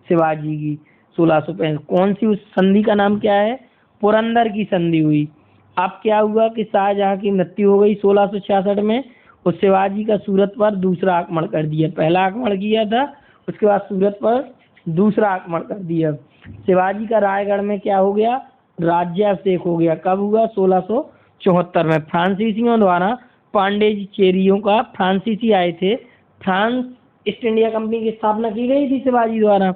शिवाजी की 1665। कौन सी, उस संधि का नाम क्या है, पुरंदर की संधि हुई। अब क्या हुआ कि शाहजहां की मृत्यु हो गई 1666 में। उस शिवाजी का सूरत पर दूसरा आक्रमण कर दिया। पहला आक्रमण किया था, उसके बाद सूरत पर दूसरा आक्रमण कर दिया। शिवाजी का रायगढ़ में क्या हो गया, राज्याभिषेक हो गया। कब हुआ, 1674 में। फ्रांसीसियों द्वारा पांडिचेरियों का, फ्रांसीसी आए थे, फ्रांस ईस्ट इंडिया कंपनी की स्थापना की गई थी शिवाजी द्वारा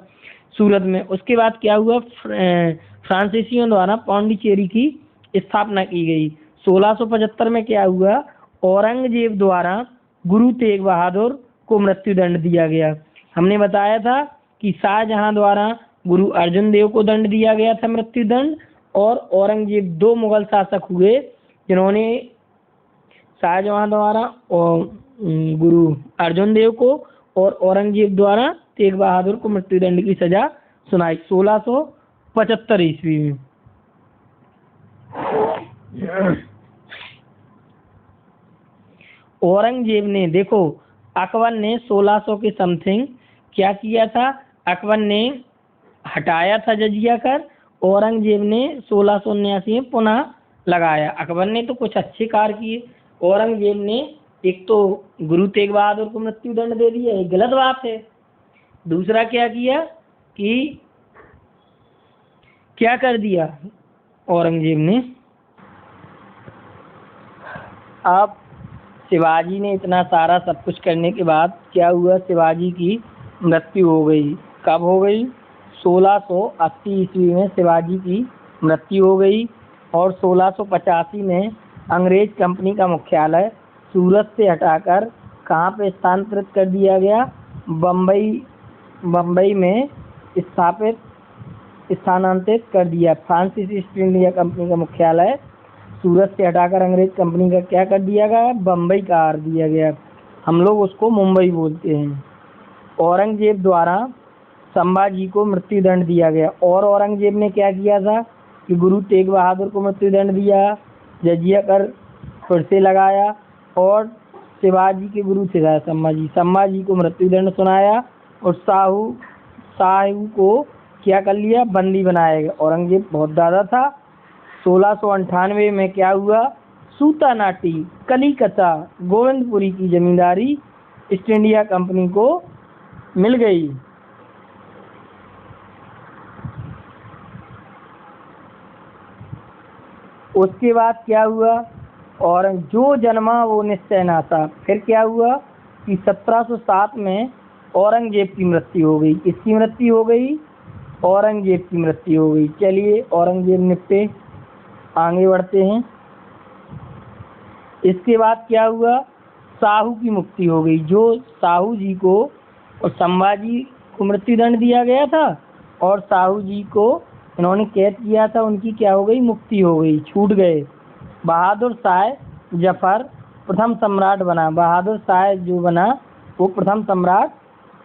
सूरत में। उसके बाद क्या हुआ, फ्रांसीसियों द्वारा पांडिचेरी की स्थापना की गई। 1675 में क्या हुआ, औरंगजेब द्वारा गुरु तेग बहादुर को मृत्युदंड दिया गया। हमने बताया था कि शाहजहां द्वारा गुरु अर्जुन देव को दंड दिया गया था मृत्युदंड, और औरंगजेब 2 मुगल शासक हुए जिन्होंने शाहजहां द्वारा और गुरु अर्जुन देव को और औरंगजेब द्वारा तेग बहादुर को मृत्युदंड की सजा सुनाई 1675 ईस्वी में। औरंगजेब ने देखो, अकबर ने 1600 के समथिंग क्या किया था, अकबर ने हटाया था जजिया कर, औरंगजेब ने 1679 में पुनः लगाया। अकबर ने तो कुछ अच्छे कार्य किए, औरंगजेब ने एक तो गुरु तेग बहादुर को मृत्युदंड दे दिया, एक गलत बात है। दूसरा क्या किया कि क्या कर दिया औरंगजेब ने, अब शिवाजी ने इतना सारा सब कुछ करने के बाद क्या हुआ, शिवाजी की मृत्यु हो गई। कब हो गई? 1680 ईस्वी में शिवाजी की मृत्यु हो गई, और 1685 में अंग्रेज कंपनी का मुख्यालय सूरत से हटाकर कहाँ पे स्थानांतरित कर दिया गया? बम्बई में स्थानांतरित कर दिया। फ्रांसीसी ईस्ट इंडिया कंपनी का मुख्यालय सूरत से हटाकर अंग्रेज कंपनी का क्या कर दिया गया? बम्बई कर दिया गया। हम लोग उसको मुंबई बोलते हैं। औरंगजेब द्वारा संभाजी को मृत्युदंड दिया गया, और औरंगजेब ने क्या किया था कि गुरु तेग बहादुर को मृत्युदंड दिया, जजिया कर फिर से लगाया, और शिवाजी के गुरु थे संभाजी को मृत्युदंड सुनाया, और साहू को क्या कर लिया? बंदी बनाया गया। औरंगजेब बहुत ज़्यादा था। 1698 में क्या हुआ? सूतानाटी कलिकता गोविंदपुरी की जमींदारी ईस्ट इंडिया कंपनी को मिल गई। उसके बाद क्या हुआ? और जो जन्मा वो निश्चय ना था। फिर क्या हुआ कि 1707 में औरंगजेब की मृत्यु हो गई। किसकी मृत्यु हो गई? औरंगजेब की मृत्यु हो गई। चलिए औरंगजेब निपटे, आगे बढ़ते हैं। इसके बाद क्या हुआ? साहू की मुक्ति हो गई। जो साहू जी को और संभाजी को मृत्युदंड दिया गया था, और साहू जी को इन्होंने कैद किया था, उनकी क्या हो गई? मुक्ति हो गई, छूट गए। बहादुर शाह जफर प्रथम सम्राट बना। बहादुर शाह जो बना वो प्रथम सम्राट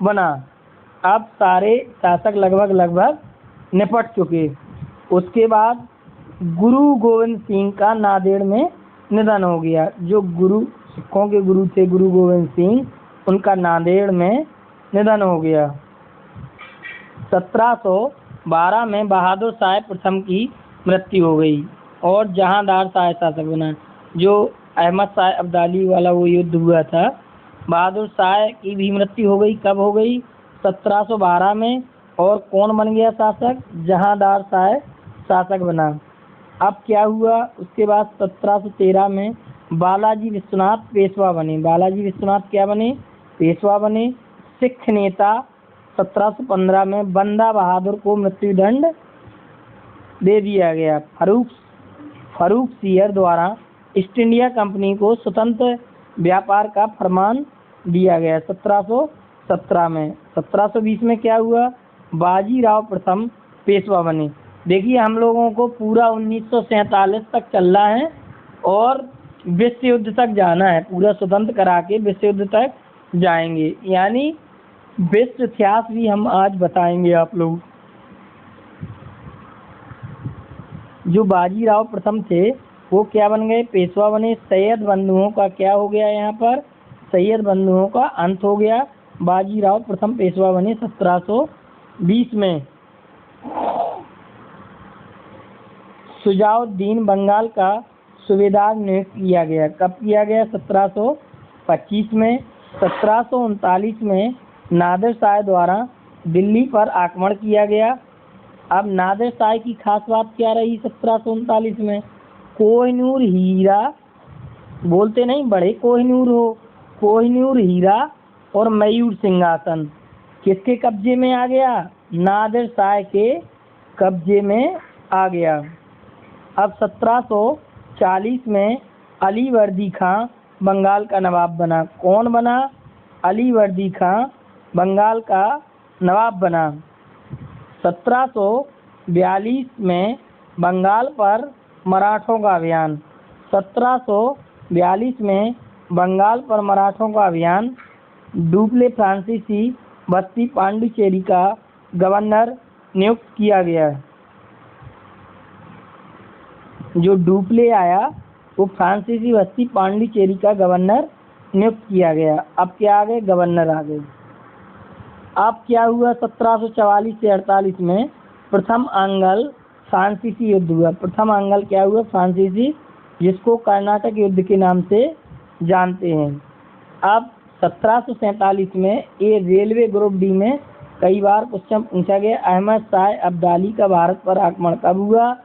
बना। अब सारे शासक लगभग निपट चुके। उसके बाद गुरु गोविंद सिंह का नांदेड़ में निधन हो गया। जो गुरु सिखों के गुरु थे गुरु गोविंद सिंह, उनका नांदेड़ में निधन हो गया। 1712 में बहादुर शाह प्रथम की मृत्यु हो गई, और जहांदार शाह शासक बना। जो अहमद शाह अब्दाली वाला वो युद्ध हुआ था, बहादुर शाह की भी मृत्यु हो गई। कब हो गई? 1712 में। और कौन बन गया शासक? जहांदार शाह शासक बना। अब क्या हुआ? उसके बाद 1713 में बालाजी विश्वनाथ पेशवा बने। बालाजी विश्वनाथ क्या बने? पेशवा बने। सिख नेता 1715 में बंदा बहादुर को मृत्युदंड दे दिया गया। फरूख सियर द्वारा ईस्ट इंडिया कंपनी को स्वतंत्र व्यापार का फरमान दिया गया 1717 में। 1720 में क्या हुआ? बाजीराव प्रथम पेशवा बने। देखिए हम लोगों को पूरा 1947 तक चलना है, और विश्व युद्ध तक जाना है। पूरा स्वतंत्र करा के विश्व युद्ध तक जाएंगे, यानी विश्व इतिहास भी हम आज बताएंगे आप लोग। जो बाजीराव प्रथम थे वो क्या बन गए? पेशवा बने। सैयद बंधुओं का क्या हो गया? यहाँ पर सैयद बंधुओं का अंत हो गया। बाजीराव प्रथम पेशवा बने 1720 में। सुजाउद्दीन बंगाल का सूबेदार नियुक्त किया गया। कब किया गया? 1725 में। 1739 में नादिर शाह द्वारा दिल्ली पर आक्रमण किया गया। अब नादिर शाह की खास बात क्या रही 1739 में? कोहिनूर हीरा बोलते नहीं, बड़े कोहिनूर हो, कोहिनूर हीरा और मयूर सिंहासन किसके कब्जे में आ गया? नादिर शाह के कब्जे में आ गया। अब 1740 में अली वर्दी खां बंगाल का नवाब बना। कौन बना? अली वर्दी खां बंगाल का नवाब बना। 1742 में बंगाल पर मराठों का अभियान। 1742 में बंगाल पर मराठों का अभियान। डुप्ले फ्रांसीसी बस्ती पांडिचेरी का गवर्नर नियुक्त किया गया। जो डुप्ले आया वो फ्रांसीसी बस्ती पांडिचेरी का गवर्नर नियुक्त किया गया। अब क्या आ गए, गवर्नर आ गए। अब क्या हुआ, 1744 से 48 में प्रथम आंग्ल फ्रांसीसी युद्ध हुआ। प्रथम आंग्ल क्या हुआ, फ्रांसीसी, जिसको कर्नाटक युद्ध के नाम से जानते हैं। अब 1747 में ये रेलवे ग्रुप डी में कई बार क्वेश्चन पूछा गया। अहमद शाह अब्दाली का भारत पर आक्रमण कब हुआ,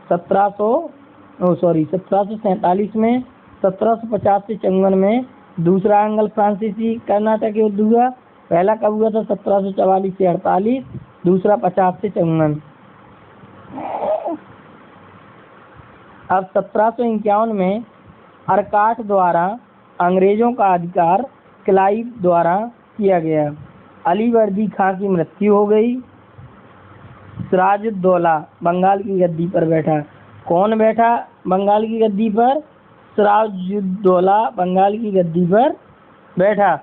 1747 में। 1750 से 54 में दूसरा आंग्ल फ्रांसीसी कर्नाटक युद्ध हुआ। पहला कब हुआ था, 1744 से 48, दूसरा 50 से 54। अब 1751 में अरकाट द्वारा अंग्रेजों का अधिकार क्लाइव द्वारा किया गया। अली वर्दी खां की मृत्यु हो गई। सिराजुद्दौला बंगाल की गद्दी पर बैठा। कौन बैठा बंगाल की गद्दी पर, सिराजुद्दौला बंगाल की गद्दी पर बैठा।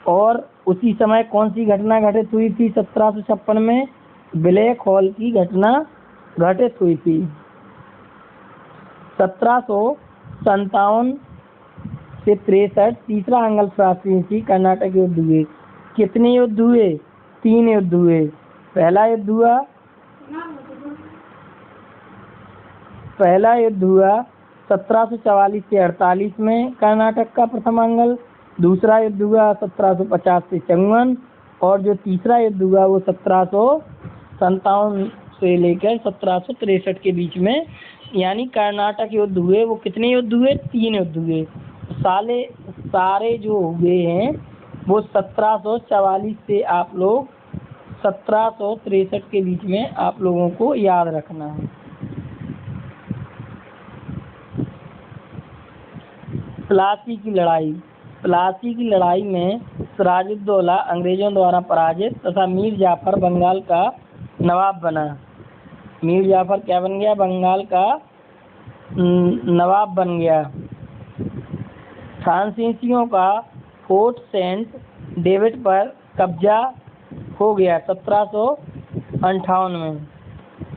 और उसी समय कौन सी घटना घटित हुई थी, 1756 में ब्लैक हॉल की घटना घटित हुई थी। 1757 से 63 तीसरा आंग्ल फ्रांसीसी कर्नाटक युद्ध हुए। कितने युद्ध हुए, 3 युद्ध हुए। पहला युद्ध हुआ 1744 से 48 में कर्नाटक का प्रथम आंग्ल। दूसरा युद्ध हुआ 1750 से 54, और जो तीसरा युद्ध हुआ वो 1757 से लेकर 1763 के बीच में, यानी कर्नाटक युद्ध हुए। वो कितने युद्ध हुए, 3 युद्ध हुए। सारे जो हुए हैं वो 1744 से आप लोग 1763 के बीच में आप लोगों को याद रखना है। प्लासी की लड़ाई। प्लासी की लड़ाई में सिराजुद्दौला अंग्रेजों द्वारा पराजित तथा मीर जाफर बंगाल का नवाब बना। मीर जाफर क्या बन गया, बंगाल का नवाब बन गया। फ्रांसीसियों का फोर्ट सेंट डेविड पर कब्जा हो गया 1758 में।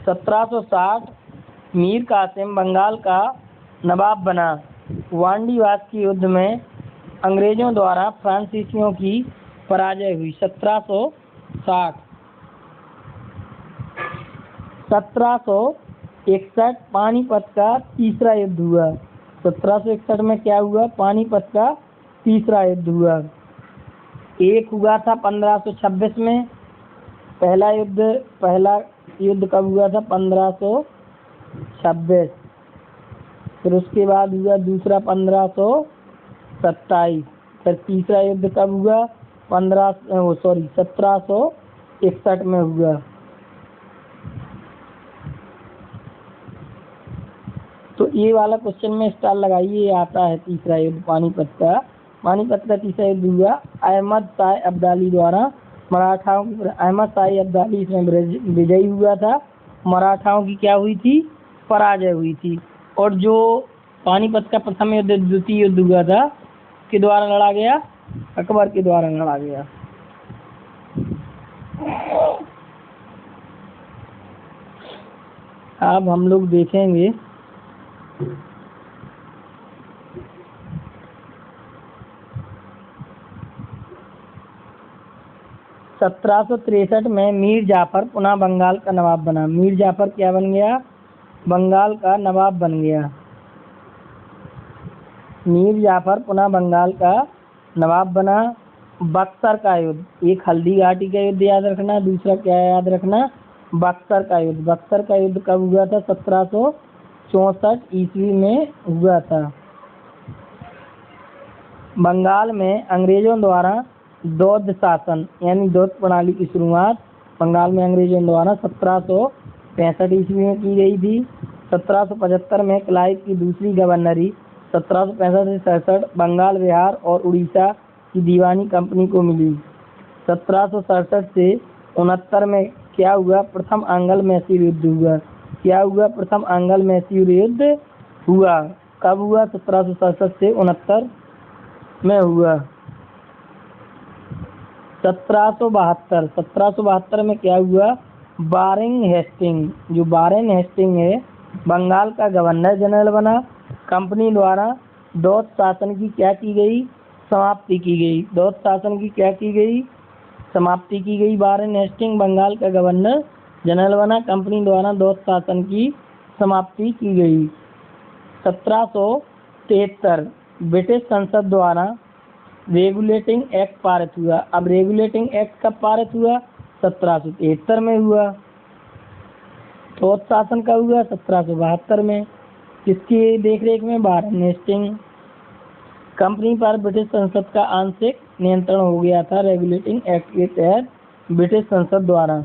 1760 मीर कासिम बंगाल का नवाब बना। वांडीवास के युद्ध में अंग्रेजों द्वारा फ्रांसीसियों की पराजय हुई 1760। 1761 पानीपत का तीसरा युद्ध हुआ। 1761 में क्या हुआ, पानीपत का तीसरा युद्ध हुआ। एक हुआ था 1526 में। पहला युद्ध कब हुआ था, 1526। फिर उसके बाद हुआ दूसरा 1527। फिर तीसरा युद्ध कब हुआ, 1761 में हुआ। तो ये वाला क्वेश्चन में स्टार लगाइए, आता है तीसरा युद्ध पानीपत का। पानीपत का तीसरा युद्ध हुआ अहमद शाह अब्दाली द्वारा मराठाओं की। अहमद शाह अब्दाली इसमें विजयी हुआ था। मराठाओं की क्या हुई थी, पराजय हुई थी। और जो पानीपत का प्रथम युद्ध द्वितीय युद्ध हुआ था, के द्वारा लड़ा गया, अकबर के द्वारा लड़ा गया। अब हम लोग देखेंगे 1763 में मीर जाफर पुनः बंगाल का नवाब बना। मीर जाफर क्या बन गया, बंगाल का नवाब बन गया। मीर जाफर पुनः बंगाल का नवाब बना। बक्सर का युद्ध, एक हल्दी घाटी का युद्ध याद रखना, दूसरा क्या याद रखना, बक्सर का युद्ध। बक्सर का युद्ध कब हुआ था, 1764 ईस्वी में हुआ था। बंगाल में अंग्रेजों द्वारा द्वैध शासन यानी द्वैध प्रणाली की शुरुआत बंगाल में अंग्रेजों द्वारा 1765 ईस्वी में की गई थी। 1775 में क्लाइव की दूसरी गवर्नरी 1765 से 67 बंगाल, बिहार और उड़ीसा की दीवानी कंपनी को मिली। 1767 से 69 में क्या हुआ? प्रथम आंग्ल मैसूर युद्ध हुआ। क्या हुआ? प्रथम आंग्ल मैसूर युद्ध हुआ। कब हुआ? 1767 से 69 में हुआ। 1772 में क्या हुआ? वारेन हेस्टिंग, जो वारेन हेस्टिंग है, बंगाल का गवर्नर जनरल बना। कंपनी द्वारा डॉच शासन की क्या की गई? समाप्ति की गई। डॉच शासन की क्या की गई? समाप्ति की गई। वारेन हेस्टिंग बंगाल का गवर्नर जनरल बना। कंपनी द्वारा डॉच शासन की समाप्ति की गई। 1773 ब्रिटिश संसद द्वारा रेगुलेटिंग एक्ट पारित हुआ। अब रेगुलेटिंग एक्ट कब पारित हुआ? 1773 में हुआ। डॉच शासन कब हुआ? 1772 में। किसकी देखरेख में? Warren Hasting. कंपनी पर ब्रिटिश संसद का आंशिक नियंत्रण हो गया था रेगुलेटिंग एक्ट के तहत ब्रिटिश संसद द्वारा।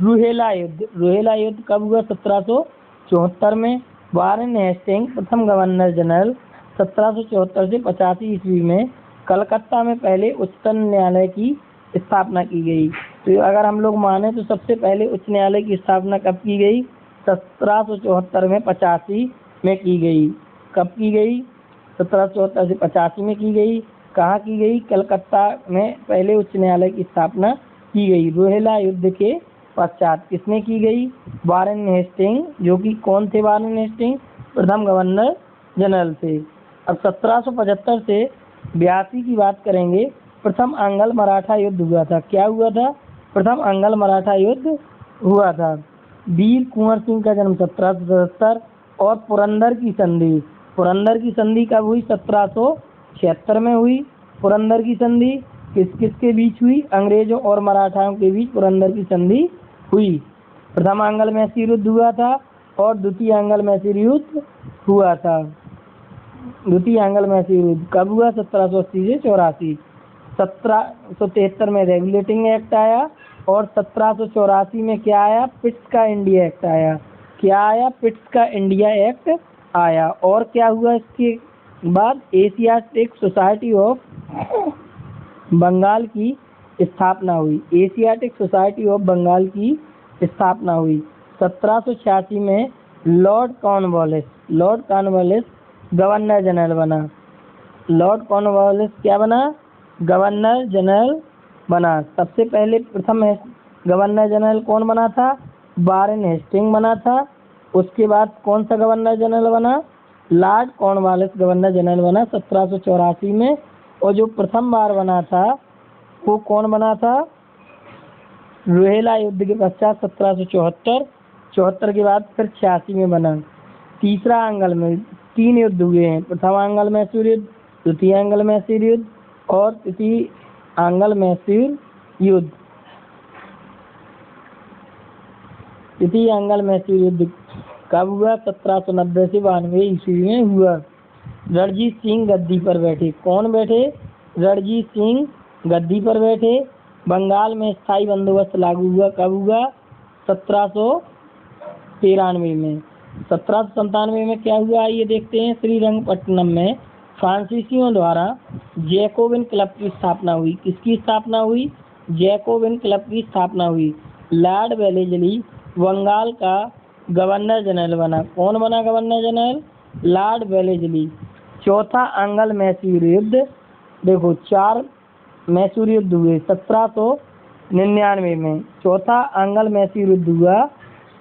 रूहेला युद्ध, रूहेला युद्ध कब हुआ? 1774 में। वारेन हेस्टिंग प्रथम गवर्नर जनरल। 1774 से 85 ईस्वी में कलकत्ता में पहले उच्चतम न्यायालय की स्थापना की गई। तो अगर हम लोग माने तो सबसे पहले उच्च न्यायालय की स्थापना कब की गई? 1774 में 85 में की गई। कब की गई? 1774 से 85 में की गई। कहाँ की गई? कलकत्ता में पहले उच्च न्यायालय की स्थापना की गई। रोहिला युद्ध के पश्चात किसने की गई? वारेन हेस्टिंग, जो कि कौन थे? वारेन हेस्टिंग प्रथम गवर्नर जनरल थे। अब 1775 से 82 की बात करेंगे। प्रथम आंग्ल मराठा युद्ध हुआ था। क्या हुआ था? प्रथम आंग्ल मराठा युद्ध हुआ था। वीर कुंवर सिंह का जन्म 1777 और पुरंदर की संधि, पुरंदर की संधि कब हुई? 1776 में हुई। पुरंदर की संधि किस किस के बीच हुई? अंग्रेजों और मराठाओं के बीच पुरंदर की संधि हुई। प्रथम आंग्ल मैसूर युद्ध हुआ था और द्वितीय आंग्ल मैसूर युद्ध हुआ था। द्वितीय आंग्ल मैसूर युद्ध कब हुआ? 1780 से 84। 1773 में रेगुलेटिंग एक्ट आया और 1784 में क्या आया? पिट्स का इंडिया एक्ट आया। क्या आया? पिट्स का इंडिया एक्ट आया। और क्या हुआ इसके बाद? एशियाटिक सोसाइटी ऑफ बंगाल की स्थापना हुई। एशियाटिक सोसाइटी ऑफ बंगाल की स्थापना हुई। 1786 में Lord Cornwallis, Lord Cornwallis governor general बना। लॉर्ड कॉर्नवालिस क्या बना? गवर्नर जनरल बना। सबसे पहले प्रथम गवर्नर जनरल कौन बना था? वारेन हेस्टिंग बना था। उसके बाद कौन सा गवर्नर जनरल बना? लॉर्ड कॉर्नवालिस गवर्नर जनरल बना 1784 में। और जो प्रथम बार बना था वो कौन बना था? रोहिला युद्ध के पश्चात 1774 के बाद फिर 86 में बना। तीसरा आंग्ल में 3 युद्ध हुए हैं। प्रथम आंग्ल मैसूर युद्ध, द्वितीय आंग्ल मैसूर युद्ध और तृतीय आंग्ल मैसूर युद्ध। तृतीय आंग्ल मैसूर युद्ध कब हुआ? 1790 से 92 ईस्वी में हुआ। रणजीत सिंह गद्दी पर बैठे। कौन बैठे? रणजीत सिंह गद्दी पर बैठे। बंगाल में स्थायी बंदोबस्त लागू हुआ। कब हुआ? 1793 में। 1797 में क्या हुआ? ये देखते हैं। श्रीरंगपट्टनम में फ्रांसीसियों द्वारा जैकोबिन क्लब की स्थापना हुई। किसकी स्थापना हुई? जैकोबिन क्लब की स्थापना हुई। लॉर्ड वेलेस्ली बंगाल का गवर्नर जनरल बना। कौन बना गवर्नर जनरल? Lord Wellesley. चौथा आंग्ल मैसूर युद्ध, देखो 4 मैसूर युद्ध हुए 1799 में। चौथा आंग्ल मैसूर युद्ध हुआ।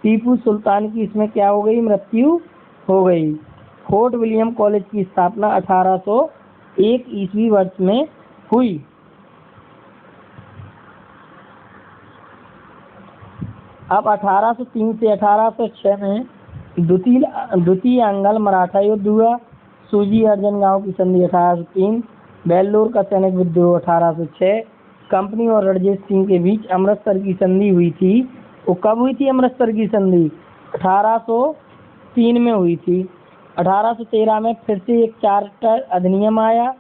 टीपू सुल्तान की इसमें क्या हो गई? मृत्यु हो गई। फोर्ट विलियम कॉलेज की स्थापना 1801 ईस्वी वर्ष में हुई। अब 1803 से 1806 में द्वितीय आंग्ल मराठा युद्ध हुआ। सूजी अर्जन गांव की संधि 1803। बेल्लोर का सैनिक विद्रोह 1806। कंपनी और रणजीत सिंह के बीच अमृतसर की संधि हुई थी। वो कब हुई थी अमृतसर की संधि? 1803 में हुई थी। 1813 में फिर से एक चार्टर अधिनियम आया।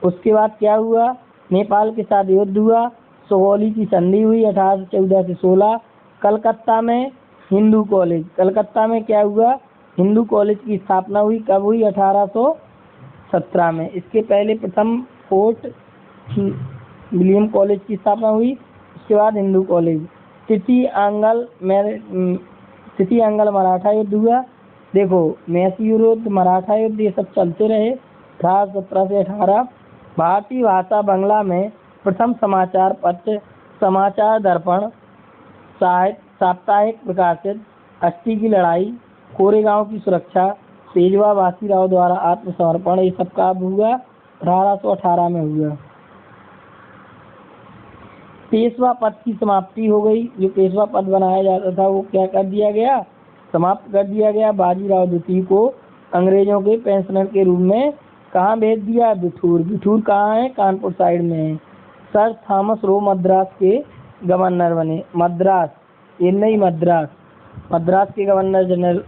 उसके बाद क्या हुआ? नेपाल के साथ युद्ध हुआ। सुगौली की संधि हुई 1814 से 16। कलकत्ता में हिंदू कॉलेज, कलकत्ता में क्या हुआ? हिंदू कॉलेज की स्थापना हुई। कब हुई? 1814 17 में। इसके पहले प्रथम फोर्ट विलियम कॉलेज की स्थापना हुई। उसके बाद हिंदू कॉलेज। तृतीय अंगल मराठा युद्ध हुआ। देखो, मैसूर युद्ध, मराठा युद्ध, ये सब चलते रहे 1817 से 18। भारतीय भाषा बंगला में प्रथम समाचार पत्र समाचार दर्पण साप्ताहिक प्रकाशित। अष्टी की लड़ाई, कोरेगांव की सुरक्षा, पेशवा बाजीराव द्वारा आत्मसमर्पण, ये सब कब हुआ? 1818 में हुआ। पेशवा पद की समाप्ति हो गई। जो पेशवा पद बनाया जाता था वो क्या कर दिया गया? समाप्त कर दिया गया। बाजीराव द्वितीय को अंग्रेजों के पेंशनर के रूप में कहाँ भेज दिया? बिठूर। बिठूर कहाँ है? कानपुर साइड में है। सर थॉमस रो मद्रास के गवर्नर बने। मद्रास, ये नहीं मद्रास, मद्रास के गवर्नर जनरल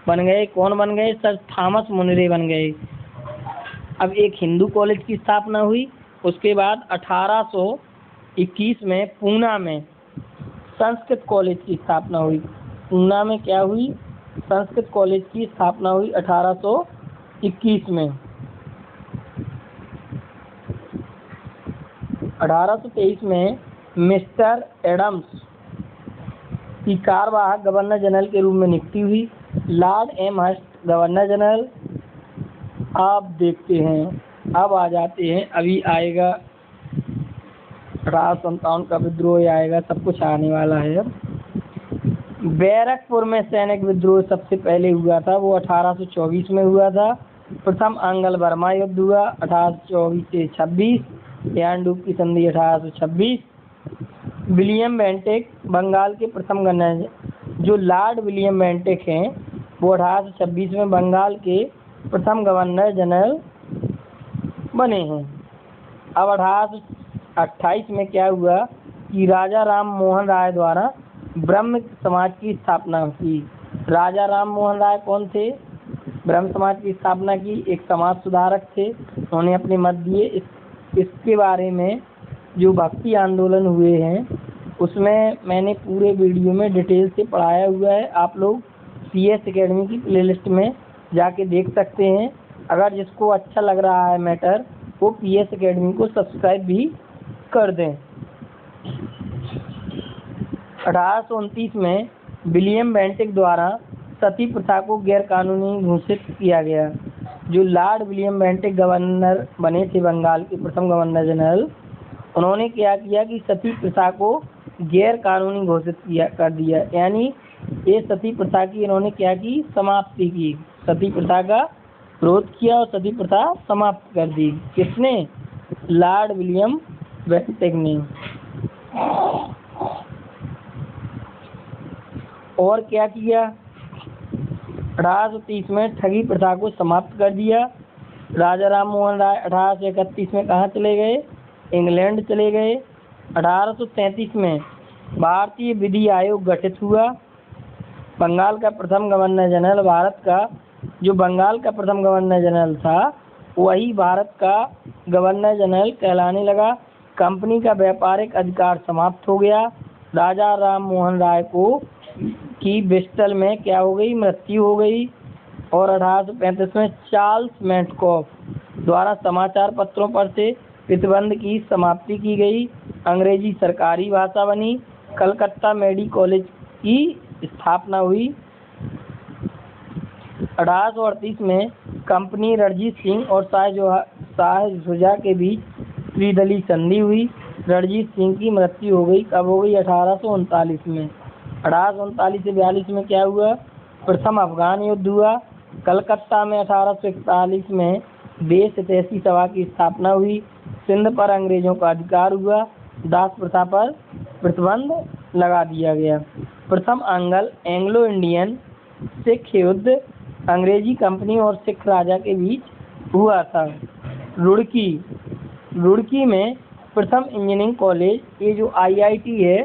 बन गए। कौन बन गए? सर थॉमस मुनरे बन गए। अब एक हिंदू कॉलेज की स्थापना हुई। उसके बाद 1821 में पूना में संस्कृत कॉलेज की स्थापना हुई। पूना में क्या हुई? संस्कृत कॉलेज की स्थापना हुई 1821 में। 1823 में मिस्टर एडम्स की कार्यवाहक गवर्नर जनरल के रूप में नियुक्ति हुई। Lord Amherst governor general. आप देखते हैं, अब आ जाते हैं, अभी आएगा 1857 का विद्रोह आएगा, सब कुछ आने वाला है। अब बैरकपुर में सैनिक विद्रोह सबसे पहले हुआ था, वो 1824 में हुआ था। प्रथम आंग्ल बर्मा युद्ध हुआ 1824 से 26। यानडूब की संधि 1826। विलियम बेंटिक बंगाल के प्रथम गवर्नर, जो लॉर्ड विलियम बेंटिक हैं वो 1826 में बंगाल के प्रथम गवर्नर जनरल बने हैं। अब 1828 में क्या हुआ कि राजा राम मोहन राय द्वारा ब्रह्म समाज की स्थापना की। राजा राम मोहन राय कौन थे? ब्रह्म समाज की स्थापना की, एक समाज सुधारक थे। उन्होंने अपने मत दिए। इसके बारे में जो भक्ति आंदोलन हुए हैं उसमें मैंने पूरे वीडियो में डिटेल से पढ़ाया हुआ है। आप लोग CS एकेडमी की प्लेलिस्ट में जाके देख सकते हैं। अगर जिसको अच्छा लग रहा है मैटर वो PS एकेडमी को सब्सक्राइब भी कर दें। 1829 में विलियम बेंटिक द्वारा सती प्रथा को गैर कानूनी घोषित किया गया। जो लॉर्ड विलियम बेंटिक गवर्नर बने थे, बंगाल के प्रथम गवर्नर जनरल, उन्होंने क्या किया कि सती प्रथा को गैर कानूनी घोषित कर दिया। यानी ये सती प्रथा की इन्होंने क्या की? समाप्ति की। सती प्रथा का विरोध किया और सती प्रथा समाप्त कर दी। किसने? लॉर्ड विलियम बेंटिक ने। और क्या किया? 1830 में ठगी प्रथा को समाप्त कर दिया। राजा राम मोहन राय 1831 में कहाँ चले गए? इंग्लैंड चले गए। 1833 में भारतीय विधि आयोग गठित हुआ। बंगाल का प्रथम गवर्नर जनरल भारत का, जो बंगाल का प्रथम गवर्नर जनरल था वही भारत का गवर्नर जनरल कहलाने लगा। कंपनी का व्यापारिक अधिकार समाप्त हो गया। राजा राम मोहन राय की ब्रिस्टल में क्या हो गई? मृत्यु हो गई। और 1835 में चार्ल्स मेटकॉफ द्वारा समाचार पत्रों पर से प्रतिबंध की समाप्ति की गई। अंग्रेजी सरकारी भाषा बनी। कलकत्ता मेडी कॉलेज की स्थापना हुई। 1838 में कंपनी रणजीत सिंह और शाह शुजा के बीच त्रिदलीय संधि हुई। रणजीत सिंह की मृत्यु हो गई। कब हो गई? 1839 में। 1839 से 42 में क्या हुआ? प्रथम अफगान युद्ध हुआ। कलकत्ता में 1841 में देश हितैषी सभा की स्थापना हुई। सिंध पर अंग्रेजों का अधिकार हुआ। दास प्रथा पर प्रतिबंध लगा दिया गया। प्रथम एंग्लो इंडियन सिख युद्ध अंग्रेजी कंपनी और सिख राजा के बीच हुआ था। रुड़की में प्रथम इंजीनियरिंग कॉलेज, ये जो IIT है,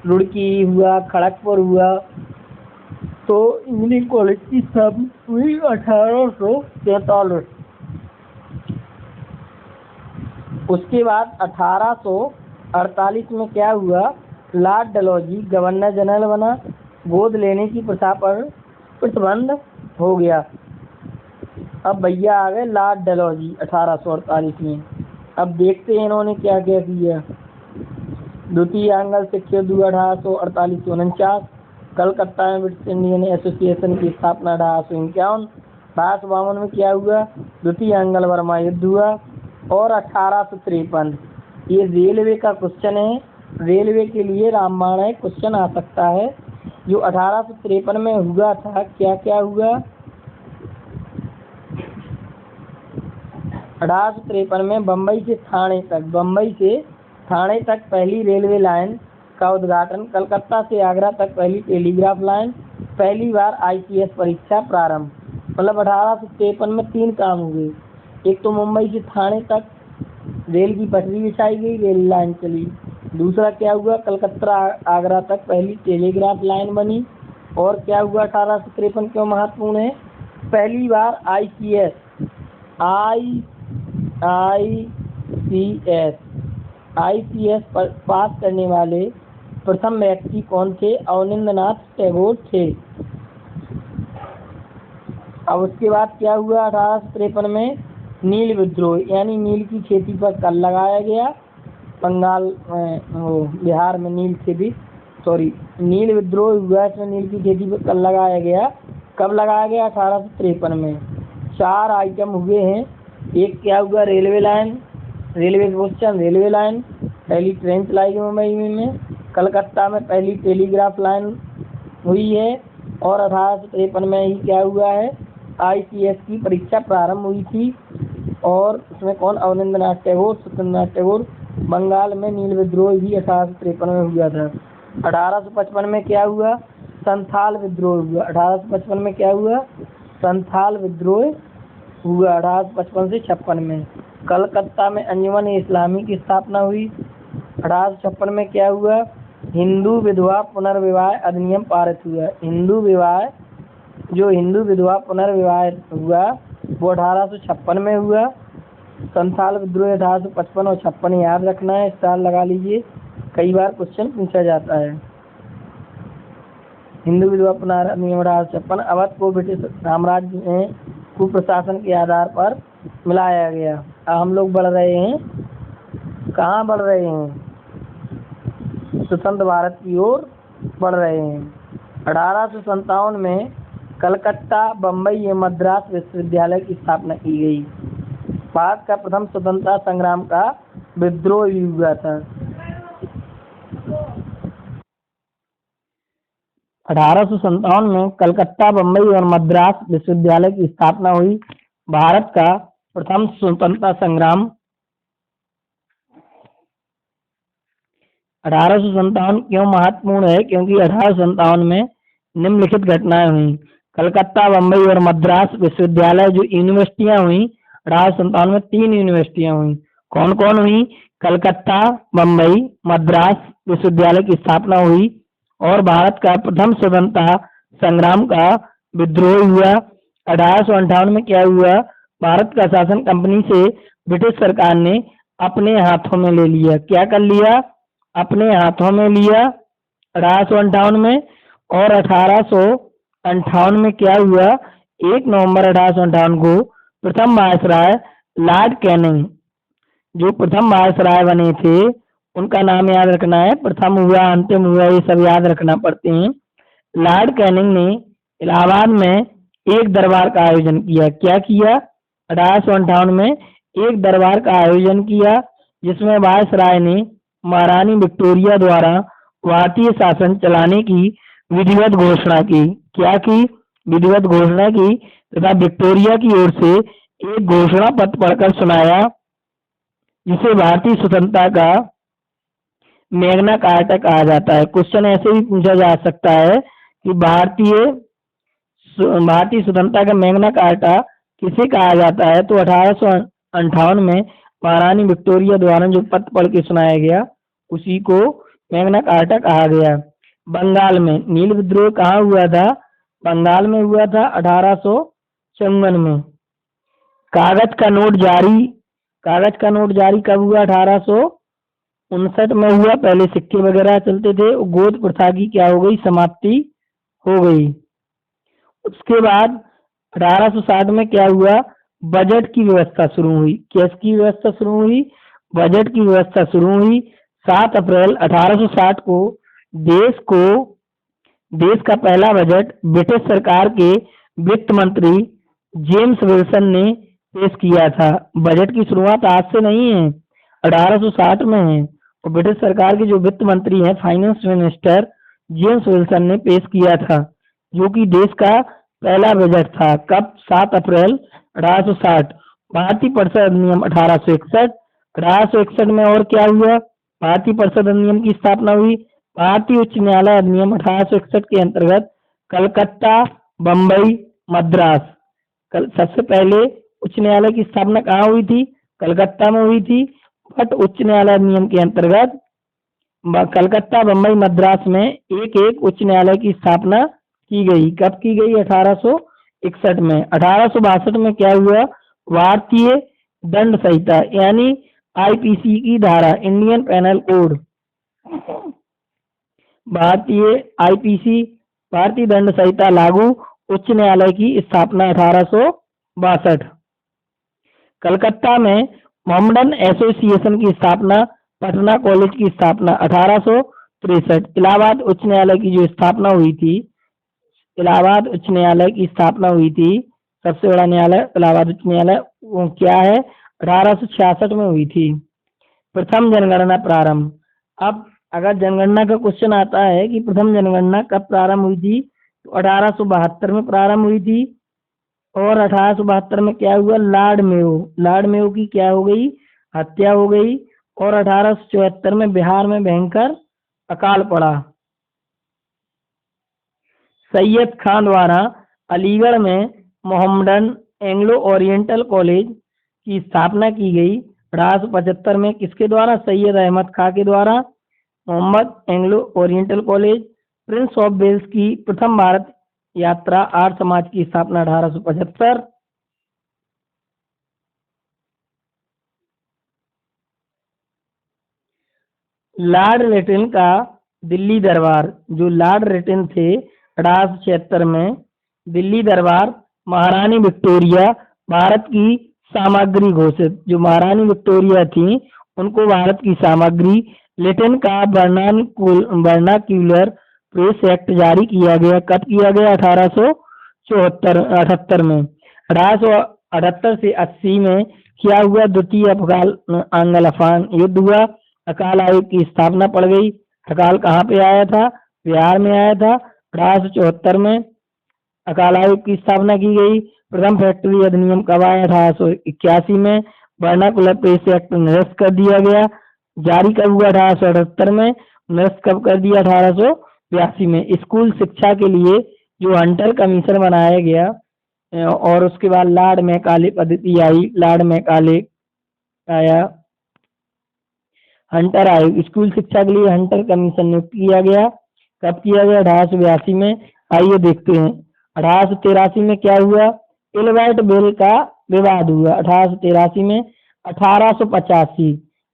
रुड़की हुआ, खड़गपुर हुआ, तो इंजीनियरिंग कॉलेज की स्थापना हुई 1843। उसके बाद 1848 में क्या हुआ? लॉर्ड डलहौजी गवर्नर जनरल बना। गोद लेने की प्रथा पर प्रतिबंध हो गया। अब भैया आ गए लॉर्ड डलहौजी 1848 में। अब देखते हैं इन्होंने क्या क्या किया। द्वितीय आंग्ल शिक्षक 1848-49। कलकत्ता में ब्रिटिश इंडियन एसोसिएशन की स्थापना 1851। 1852 में क्या हुआ, द्वितीय आंग्ल बर्मा युद्ध हुआ। और 1853, ये रेलवे का क्वेश्चन है, रेलवे के लिए रामबाण है, क्वेश्चन आ सकता है। जो 1853 में हुआ था, क्या क्या हुआ। 1853 में बम्बई से थाने तक पहली रेलवे लाइन का उद्घाटन। कलकत्ता से आगरा तक पहली टेलीग्राफ लाइन। पहली बार ICS परीक्षा प्रारंभ। मतलब 1853 में 3 काम हुए। एक तो मुंबई से थाने तक रेल की पटरी बिछाई गई, रेल लाइन चली। दूसरा क्या हुआ, कलकत्ता आगरा तक पहली टेलीग्राफ लाइन बनी। और क्या हुआ 1853 क्यों महत्वपूर्ण है, पहली बार ICS पास करने वाले प्रथम व्यक्ति कौन थे, अवनींद्रनाथ टैगोर थे। अब उसके बाद क्या हुआ 1853 में, नील विद्रोह, यानी नील की खेती पर कर लगाया गया। बंगाल बिहार में नील विद्रोह हुआ, इसमें नील की खेती पर कर लगाया गया। कब लगाया गया, 1853 में। 4 आइटम हुए हैं। एक क्या हुआ, railway line, railway question, railway line पहली ट्रेन चलाई गई मुंबई में। कलकत्ता में पहली टेलीग्राफ लाइन हुई है। और 1853 में ही क्या हुआ है, ICS की परीक्षा प्रारंभ हुई थी। और उसमें कौन, अवनींद्रनाथ टैगोर, सत्येंद्रनाथ टैगोर। बंगाल में नील विद्रोह भी 1853 में हुआ था। 1855 में क्या हुआ, संथाल विद्रोह हुआ। 1855 में क्या हुआ, संथाल विद्रोह हुआ 1855 से 56 में। कलकत्ता में अंजुमन इस्लामी की स्थापना हुई। 1856 में क्या हुआ, हिंदू विधवा पुनर्विवाह अधिनियम पारित हुआ। हिंदू विधवा पुनर्विवाह हुआ वो 1856 में हुआ। संथाल विद्रोह 1855 और 56 याद रखना है, स्टार लगा लीजिए, कई बार क्वेश्चन पूछा जाता है। हिंदू विधवा पुनर्विवाह अधिनियम 1856। अवध को ब्रिटिश साम्राज्य में कुप्रशासन के आधार पर मिलाया गया। अब हम लोग बढ़ रहे हैं, कहाँ बढ़ रहे हैं, स्वतंत्र भारत की ओर बढ़ रहे हैं। 1857 में कलकत्ता, बम्बई एवं मद्रास विश्वविद्यालय की स्थापना की गई। भारत का प्रथम स्वतंत्रता संग्राम का विद्रोह भी हुआ था। 1857 में कलकत्ता, बम्बई और मद्रास विश्वविद्यालय की स्थापना हुई। भारत का प्रथम स्वतंत्रता संग्राम। 1857 क्यों महत्वपूर्ण है, क्योंकि 1857 में निम्नलिखित घटनाएं हुई। कलकत्ता, बम्बई और मद्रास विश्वविद्यालय जो यूनिवर्सिटियां हुई, 1857 में 3 यूनिवर्सिटियां हुई। कौन कौन हुई, कलकत्ता, बम्बई, मद्रास विश्वविद्यालय की स्थापना हुई। और भारत का प्रथम स्वतंत्रता संग्राम का विद्रोह हुआ। 1858 में क्या हुआ, भारत का शासन कंपनी से ब्रिटिश सरकार ने अपने हाथों में ले लिया। क्या कर लिया, अपने हाथों में लिया 1858 में। और 1858 में क्या हुआ, 1 नवंबर 1858 को प्रथम वायसराय लॉर्ड कैनिंग, जो प्रथम वायसराय बने थे, उनका नाम याद रखना है, प्रथम हुआ, अंतिम हुआ, ये सब याद रखना पड़ते हैं। लॉर्ड कैनिंग ने इलाहाबाद में एक दरबार का आयोजन किया। क्या किया, 1858 में एक दरबार का आयोजन किया, जिसमें वायसराय ने महारानी विक्टोरिया द्वारा भारतीय शासन चलाने की विधिवत घोषणा की। क्या की, विधिवत घोषणा की, तथा विक्टोरिया की ओर से एक घोषणा पत्र पढ़कर सुनाया, जिसे भारतीय स्वतंत्रता का मैग्ना कार्टा कहा जाता है। क्वेश्चन ऐसे भी पूछा जा सकता है कि भारतीय स्वतंत्रता का मैग्ना कार्टा किसे कहा जाता है, तो 1858 में महारानी विक्टोरिया द्वारा जो पत्र पढ़ के सुनाया गया, उसी को मैग्ना कार्टा कहा गया। बंगाल में नील विद्रोह कहाँ हुआ था, बंगाल में हुआ था 1854 में। कागज का नोट जारी कब हुआ, 1859 में हुआ। पहले सिक्के वगैरह चलते थे, गोद प्रथा की क्या हो गई, समाप्ति हो गई। उसके बाद 1860 में क्या हुआ? बजट की व्यवस्था शुरू हुई। किसकी व्यवस्था शुरू हुई? बजट की व्यवस्था शुरू हुई। 7 अप्रैल 1860 को देश को देश का पहला बजट ब्रिटिश सरकार के वित्त मंत्री जेम्स विल्सन ने पेश किया था। बजट की शुरुआत आज से नहीं है, 1860 में है। और ब्रिटिश सरकार के जो वित्त मंत्री हैं, फाइनेंस मिनिस्टर जेम्स विल्सन ने पेश किया था, जो कि देश का पहला बजट था। कब? 7 अप्रैल 1860। भारतीय परिषद अधिनियम 1861। 1861 में और क्या हुआ? भारतीय परिषद अधिनियम की स्थापना हुई। भारतीय उच्च न्यायालय अधिनियम 1861 के अंतर्गत कलकत्ता, बम्बई, मद्रास, सबसे पहले उच्च न्यायालय की स्थापना कहाँ हुई थी? कलकत्ता में हुई थी। बट उच्च न्यायालय अधिनियम के अंतर्गत कलकत्ता, बम्बई, मद्रास में एक एक उच्च न्यायालय की स्थापना की गई। कब की गई? 1861 में। 1862 में क्या हुआ? भारतीय दंड संहिता यानी आईपीसी की धारा, इंडियन पेनल कोड, भारतीय दंड संहिता लागू, उच्च न्यायालय की स्थापना 1862। कलकत्ता में मोहम्मडन एसोसिएशन की स्थापना, पटना कॉलेज की स्थापना 1863। इलाहाबाद उच्च न्यायालय की जो स्थापना हुई थी, इलाहाबाद उच्च न्यायालय की स्थापना हुई थी, सबसे बड़ा न्यायालय इलाहाबाद उच्च न्यायालय, वो क्या है? 1866 में हुई थी। प्रथम जनगणना प्रारंभ। अब अगर जनगणना का क्वेश्चन आता है कि प्रथम जनगणना कब प्रारंभ हुई थी, तो 1872 में प्रारंभ हुई थी। और 1872 में क्या हुआ? लॉर्ड मेयो की क्या हो गई? हत्या हो गई। और 1874 में बिहार में भयंकर अकाल पड़ा। सैयद खान द्वारा अलीगढ़ में मोहम्मडन एंग्लो ओरिएंटल कॉलेज की स्थापना की गई। 1875 में किसके द्वारा? सैयद अहमद खां के द्वारा Mohammed Anglo Oriental college. Prince of Wales की प्रथम भारत यात्रा, आर्य समाज की स्थापना 1875। लॉर्ड रिटन का दिल्ली दरबार, जो लॉर्ड रिटन थे 1876 में, दिल्ली दरबार महारानी विक्टोरिया भारत की सामग्री घोषित, जो महारानी विक्टोरिया थी उनको भारत की सामग्री। लिटन का वर्नाक्यूलर प्रेस एक्ट जारी किया गया। कब किया गया? 1878 में। 1878 से 80 में क्या हुआ? द्वितीय अफगान आंग्ल अफगान युद्ध हुआ। अकाल आयोग की स्थापना पड़ गई। अकाल कहाँ पे आया था? बिहार में आया था। 1874 में अकाल आयोग की स्थापना की गई। प्रथम फैक्ट्री अधिनियम कब आया? 1881 में। वर्नाकुलर प्रेस एक्ट निरस्त कर दिया गया। जारी कब हुआ? 1878 में। निरस्त कब कर दिया? 1882 में। स्कूल शिक्षा के लिए जो हंटर कमीशन बनाया गया, और उसके बाद लॉर्ड मैकाले पद्धति आई। लॉर्ड मैकाले आया, हंटर आयोग, स्कूल शिक्षा के लिए हंटर कमीशन नियुक्त किया गया। कब किया गया? 1882 में। आइए देखते हैं। 1883 में क्या हुआ? इलबर्ट बिल का विवाद हुआ 1883 में।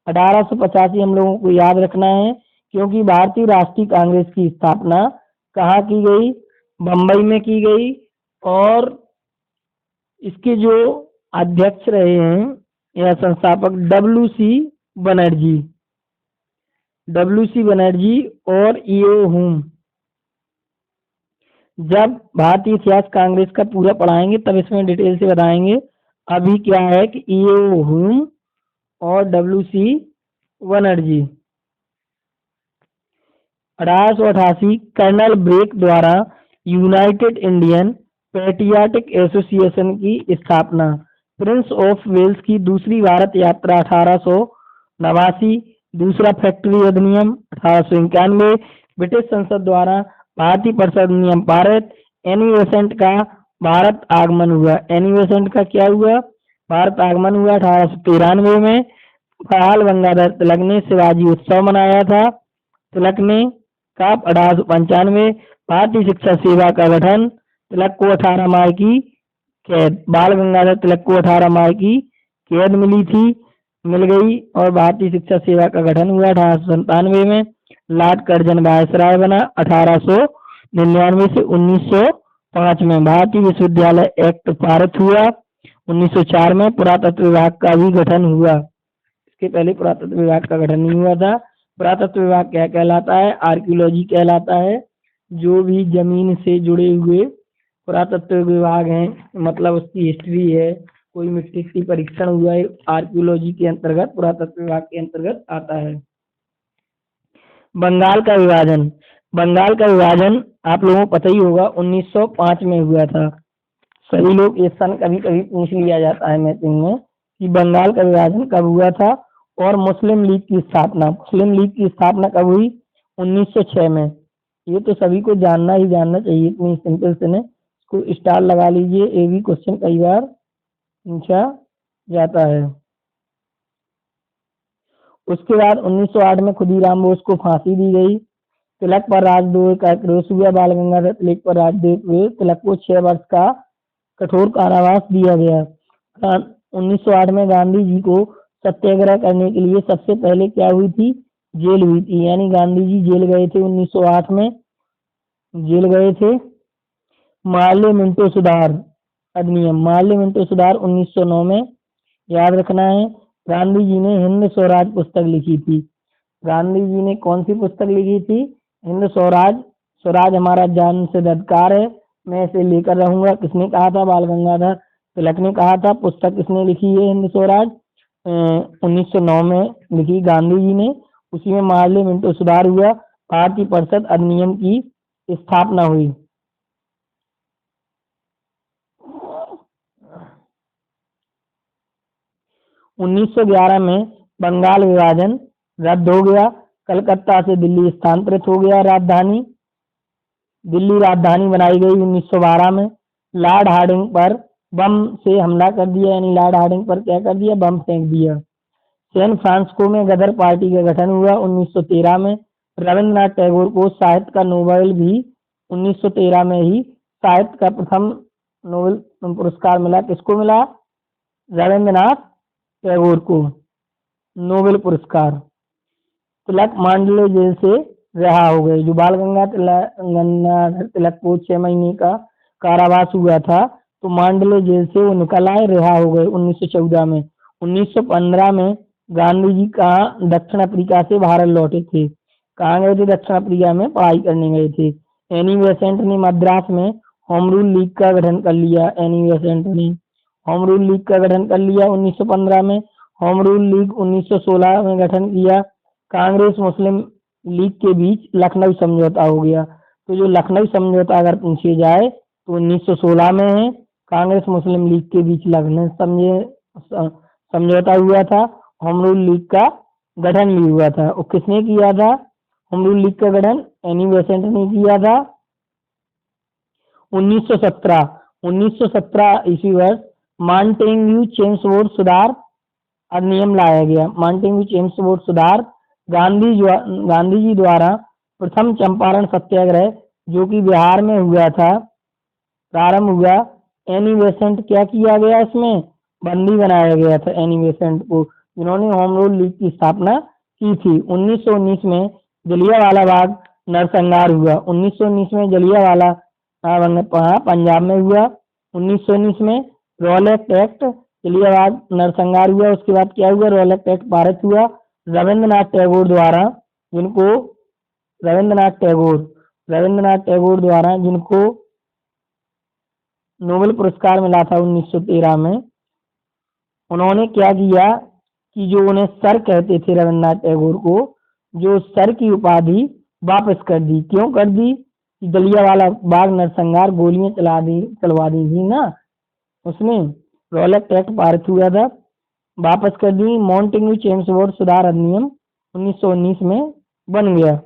1885 हम लोगों को याद रखना है, क्योंकि भारतीय राष्ट्रीय कांग्रेस की स्थापना कहाँ की गई? बम्बई में की गई। और इसके जो अध्यक्ष रहे हैं या संस्थापक डब्ल्यू सी बनर्जी और ईओ हुम। जब भारतीय इतिहास कांग्रेस का पूरा पढ़ाएंगे तब इसमें डिटेल से बताएंगे। अभी क्या है कि ईओ हुम और डब्ल्यू.सी. बनर्जी। 1888 कर्नल ब्रेक द्वारा यूनाइटेड इंडियन पैट्रियाटिक एसोसिएशन की स्थापना। प्रिंस ऑफ वेल्स की दूसरी भारत यात्रा 1889। दूसरा फैक्ट्री अधिनियम 1891। ब्रिटिश संसद द्वारा भारतीय परिषद अधिनियम पारित। एनी बेसेंट का भारत आगमन हुआ। एनी बेसेंट का क्या हुआ? भारत आगमन हुआ 1893 में। बाल गंगाधर तिलक ने शिवाजी उत्सव मनाया था। तिलक ने कब? 1895। भारतीय शिक्षा सेवा का गठन। तिलक को 18 माह की कैद, बाल गंगाधर तिलक को 18 माह की कैद मिल गई और भारतीय शिक्षा सेवा का गठन हुआ 1897 में। लॉर्ड कर्जन वायसराय बना 1899 से 1905 1905 में भारतीय विश्वविद्यालय एक्ट पारित हुआ। 1904 में पुरातत्व विभाग का भी गठन हुआ। इसके पहले पुरातत्व विभाग का गठन नहीं हुआ था। पुरातत्व विभाग क्या कहलाता है? आर्कियोलॉजी कहलाता है। जो भी जमीन से जुड़े हुए पुरातत्व विभाग हैं, मतलब उसकी हिस्ट्री है, कोई मिट्टी की परीक्षण हुआ है, आर्कियोलॉजी के अंतर्गत, पुरातत्व विभाग के अंतर्गत आता है। बंगाल का विभाजन। बंगाल का विभाजन आप लोगों को पता ही होगा, 1905 में हुआ था। सभी लोग ये सन कभी कभी पूछ लिया जाता है मैपिंग में कि बंगाल का विभाजन कब हुआ था। और मुस्लिम लीग की स्थापना कब हुई? 1906 में। ये तो सभी को जानना ही जानना चाहिए, इतनी सिंपल से ने इसको स्टार लगा लीजिए। ये भी क्वेश्चन कई बार पूछा जाता है। उसके बाद 1908 में खुदीराम बोस को फांसी दी गई। तिलक पर राजद्रोह का आक्रोश हुआ। बाल गंगाधर तिलक पर राजद्रोह हुए। तिलक को 6 वर्ष का कठोर कारावास दिया गया। 1908 में गांधी जी को सत्याग्रह करने के लिए सबसे पहले क्या हुई थी? जेल हुई थी, यानी गांधी जी जेल गए थे। 1908 में जेल गए थे। मार्ले मिंटो सुधार अधिनियम, मार्ले मिंटो सुधार 1909 में, याद रखना है। गांधी जी ने हिंद स्वराज पुस्तक लिखी थी। गांधी जी ने कौन सी पुस्तक लिखी थी? हिंद स्वराज। स्वराज हमारा जन्म सिद्ध अधिकार है, मैं इसे लेकर रहूंगा। किसने कहा था? बाल गंगाधर तिलक ने कहा था। पुस्तक किसने लिखी है? हिंद स्वराज 1909 में लिखी गांधी जी ने। उसी में मार्ले मिंटो सुधार हुआ। भारतीय परिषद अधिनियम की स्थापना हुई। 1911 में बंगाल विभाजन रद्द हो गया। कलकत्ता से दिल्ली स्थानांतरित हो गया राजधानी। दिल्ली राजधानी बनाई गई 1912 में। लॉर्ड हार्डिंग पर बम से हमला कर दिया, यानी लॉर्ड हार्डिंग पर क्या कर दिया? बम फेंक दिया। सैन फ्रांसिस्को में गदर पार्टी का गठन हुआ 1913 में। रविंद्रनाथ टैगोर को साहित्य का नोबेल भी 1913 में ही साहित्य का प्रथम नोबेल पुरस्कार मिला। किसको मिला? रविंद्रनाथ टैगोर को नोबेल पुरस्कार। तिलक मांडले जेल से रिहा हो गए। जो बाल गंगाधर तिलक को 6 महीने का कारावास हुआ था, तो मांडले जेल से वो निकल आए, रिहा हो गए 1914 में। 1915 में गांधी जी कहाँ? दक्षिण अफ्रीका से भारत लौटे थे। कहाँ गए थे? दक्षिण अफ्रीका में पढ़ाई करने गए थे। एनी बेसेंट ने मद्रास में होम रूल लीग का गठन कर लिया। एनी बेसेंट ने होम रूल लीग का गठन कर लिया 1915 में। होम रूल लीग 1916 में गठन किया। कांग्रेस मुस्लिम लीग के बीच लखनऊ समझौता हो गया। तो जो लखनऊ समझौता अगर पूछे जाए तो 1916 में है। कांग्रेस मुस्लिम लीग के बीच लखनऊ समझौता हुआ था। होम रूल लीग का गठन भी हुआ था। और किसने किया था होम रूल लीग का गठन? एनी बेसेंट ने किया था। 1917 ईस्वी वर्ष मांटेग्यू चेम्सफोर्ड सुधार अधिनियम लाया गया। मांटेग्यू चेम्सफोर्ड सुधार गांधी जी द्वारा प्रथम चंपारण सत्याग्रह, जो कि बिहार में हुआ था, प्रारंभ हुआ। एनी बेसेंट क्या किया गया? इसमें बंदी बनाया गया था एनी बेसेंट को, जिन्होंने होम रूल लीग की स्थापना की थी। 1919 में जलियांवाला बाग नरसंहार हुआ। 1919 में जलियांवाला बाग पंजाब में हुआ। 1919 में रॉलेट एक्ट, जलियांवाला नरसंहार हुआ। उसके बाद क्या हुआ? रॉलेट एक्ट पारित हुआ। रविंद्रनाथ टैगोर द्वारा जिनको नोबेल पुरस्कार मिला था 1913 में, उन्होंने क्या किया कि जो उन्हें सर कहते थे रविंद्रनाथ टैगोर को, जो सर की उपाधि वापस कर दी। क्यों कर दी? कि जलियांवाला बाग नरसंहार गोलियां चलवा दी थी ना उसने। रॉलेट एक्ट पारित हुआ था, वापस कर दी। मांटेग्यू चेम्सफोर्ड सुधार अधिनियम 1919 में बन गया।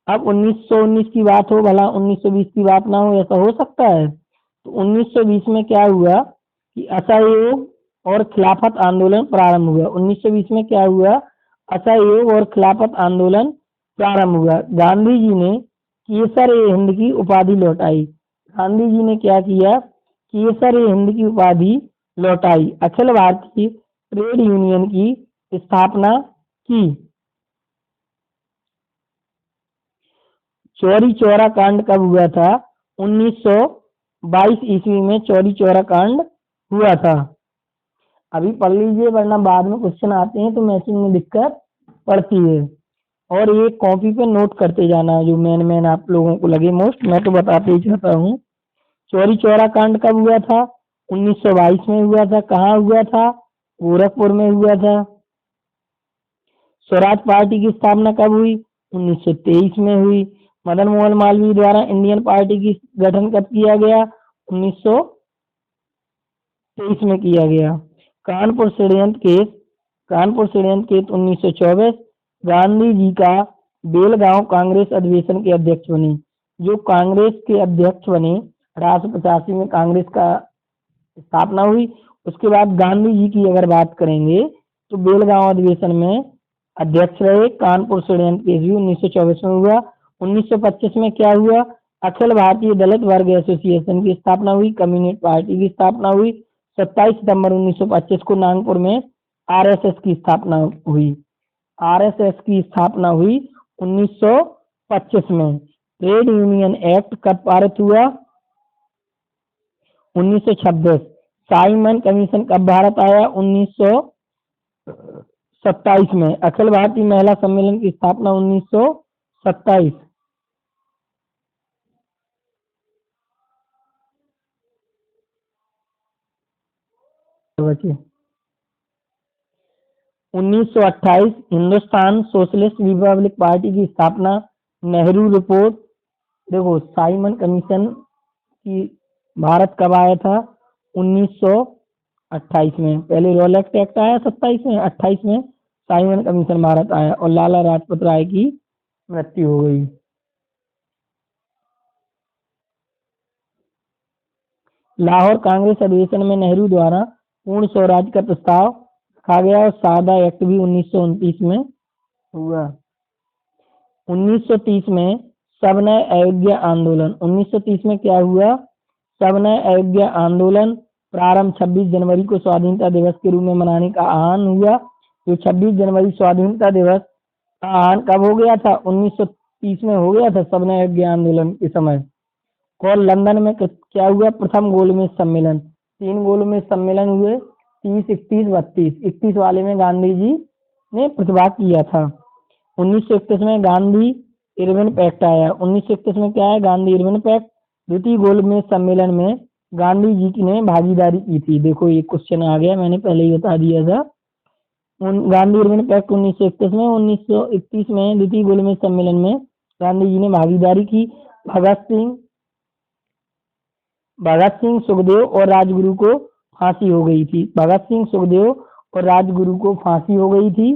अब 1919 की बात हो, भला 1920 की बात ना हो, ऐसा हो सकता है? तो 1920 में क्या हुआ कि असहयोग और खिलाफत आंदोलन प्रारंभ हुआ। 1920 में क्या हुआ? असहयोग और खिलाफत आंदोलन प्रारंभ हुआ। गांधी जी ने केसर-ए-हिंद की उपाधि लौटाई। गांधी जी ने क्या किया? केसर-ए-हिंद की उपाधि लौटाई। अखिल भारतीय ट्रेड यूनियन की स्थापना की। चौरी चौरा कांड कब हुआ था? 1922 ईस्वी में चौरी चौरा कांड हुआ था। अभी पढ़ लीजिए वरना बाद में क्वेश्चन आते हैं तो मैचिंग में दिक्कत पड़ती है। और ये कॉपी पे नोट करते जाना जो मेन आप लोगों को लगे मोस्ट, मैं तो बताते ही चाहता हूँ। चौरी चौरा कांड कब हुआ था? 1922 में हुआ था। कहाँ हुआ था? गोरखपुर में हुआ था। स्वराज पार्टी की स्थापना कब हुई? 1923 में हुई। मदन मोहन मालवीय द्वारा इंडियन पार्टी की गठन कब किया गया? 1923 में किया गया। कानपुर षड्यंत्र केस 1924। गांधी जी का बेलगांव कांग्रेस अधिवेशन के अध्यक्ष बने। जो कांग्रेस के अध्यक्ष बने 1885 में कांग्रेस का स्थापना हुई। उसके बाद गांधी जी की अगर बात करेंगे तो बेलगांव अधिवेशन में अध्यक्ष रहे। कानपुर षड्यंत्र केस भी 1924 में हुआ। 1925 में क्या हुआ? अखिल भारतीय दलित वर्ग एसोसिएशन की स्थापना हुई। कम्युनिस्ट पार्टी की स्थापना हुई। 27 सितंबर 1925 को नागपुर में आरएसएस की स्थापना हुई। आरएसएस की स्थापना हुई 1925 में। ट्रेड यूनियन एक्ट कब पारित हुआ? 1926। साइमन कमीशन कब भारत आया? 1927 में। अखिल भारतीय महिला सम्मेलन की स्थापना 1927। बचे 1928 हिंदुस्तान सोशलिस्ट रिपब्लिक पार्टी की स्थापना। नेहरू रिपोर्ट। देखो साइमन कमीशन की भारत कब आया था? 1928 में। पहले रोलेक्ट एक्ट आया 27 में, 28 में साइमन कमीशन भारत आया और लाला लाजपत राय की मृत्यु हो गई। लाहौर कांग्रेस अधिवेशन में नेहरू द्वारा पूर्ण स्वराज का प्रस्ताव रखा गया और सारदा एक्ट भी 1929 में हुआ। 1930 में सविनय अवज्ञा आंदोलन। 1930 में क्या हुआ? सविनय अवज्ञा आंदोलन। प्रारंभ 26 जनवरी को स्वाधीनता दिवस के रूप में मनाने का आह्वान हुआ। ये 26 जनवरी स्वाधीनता दिवस का आह्वान कब हो गया था? 1930 में हो गया था सविनय अवज्ञा आंदोलन के समय। और लंदन में क्या हुआ? प्रथम गोलमेज सम्मेलन। 3 गोलमेज सम्मेलन हुए, 30, 31, 32। 31 वाले में गांधी जी ने प्रतिभाग किया था। 1931 में गांधी इरविन पैक्ट आया। 1931 में क्या है? Gandhi Irwin pact. द्वितीय गोलमेज सम्मेलन में गांधी जी ने भागीदारी की थी। देखो ये क्वेश्चन आ गया, मैंने पहले ही बता दिया था। गांधी इरविन पैक्ट 1931 में। 1931 में द्वितीय गोलमेज सम्मेलन में गांधी जी ने भागीदारी की। भगत सिंह सुखदेव और राजगुरु को फांसी हो गई थी। भगत सिंह सुखदेव और राजगुरु को फांसी हो गई थी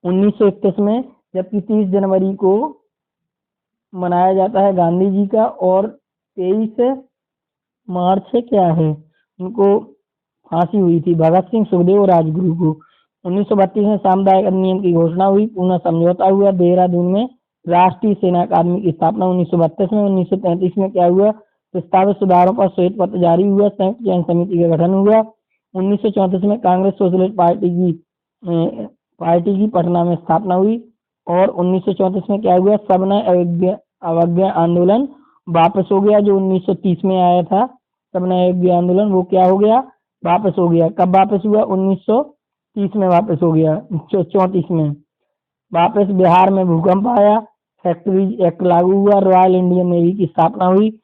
1931 में। जबकि 30 जनवरी को मनाया जाता है गांधी जी का और 23 मार्च से क्या है उनको फांसी हुई थी भगत सिंह सुखदेव और राजगुरु को। 1932 में सामुदायिक अधिनियम की घोषणा हुई। पूर्ण समझौता हुआ। देहरादून में राष्ट्रीय सेना अकादमी की स्थापना 1932 में। 1933 में क्या हुआ? प्रस्तावित सुधारों पर श्वेत पत्र जारी हुआ। संयुक्त चयन समिति का गठन हुआ। 1934 में कांग्रेस सोशलिस्ट पार्टी की पटना में स्थापना हुई। और 1934 में क्या हुआ? सविनय अवज्ञा आंदोलन वापस हो गया। जो 1930 में आया था सविनय अवज्ञा आंदोलन, वो क्या हो गया? वापस हो गया। कब वापस हुआ? 1930 में वापस हो गया। 34 में वापस। बिहार में भूकंप आया। फैक्ट्री एक्ट लागू हुआ। रॉयल इंडियन नेवी की स्थापना हुई।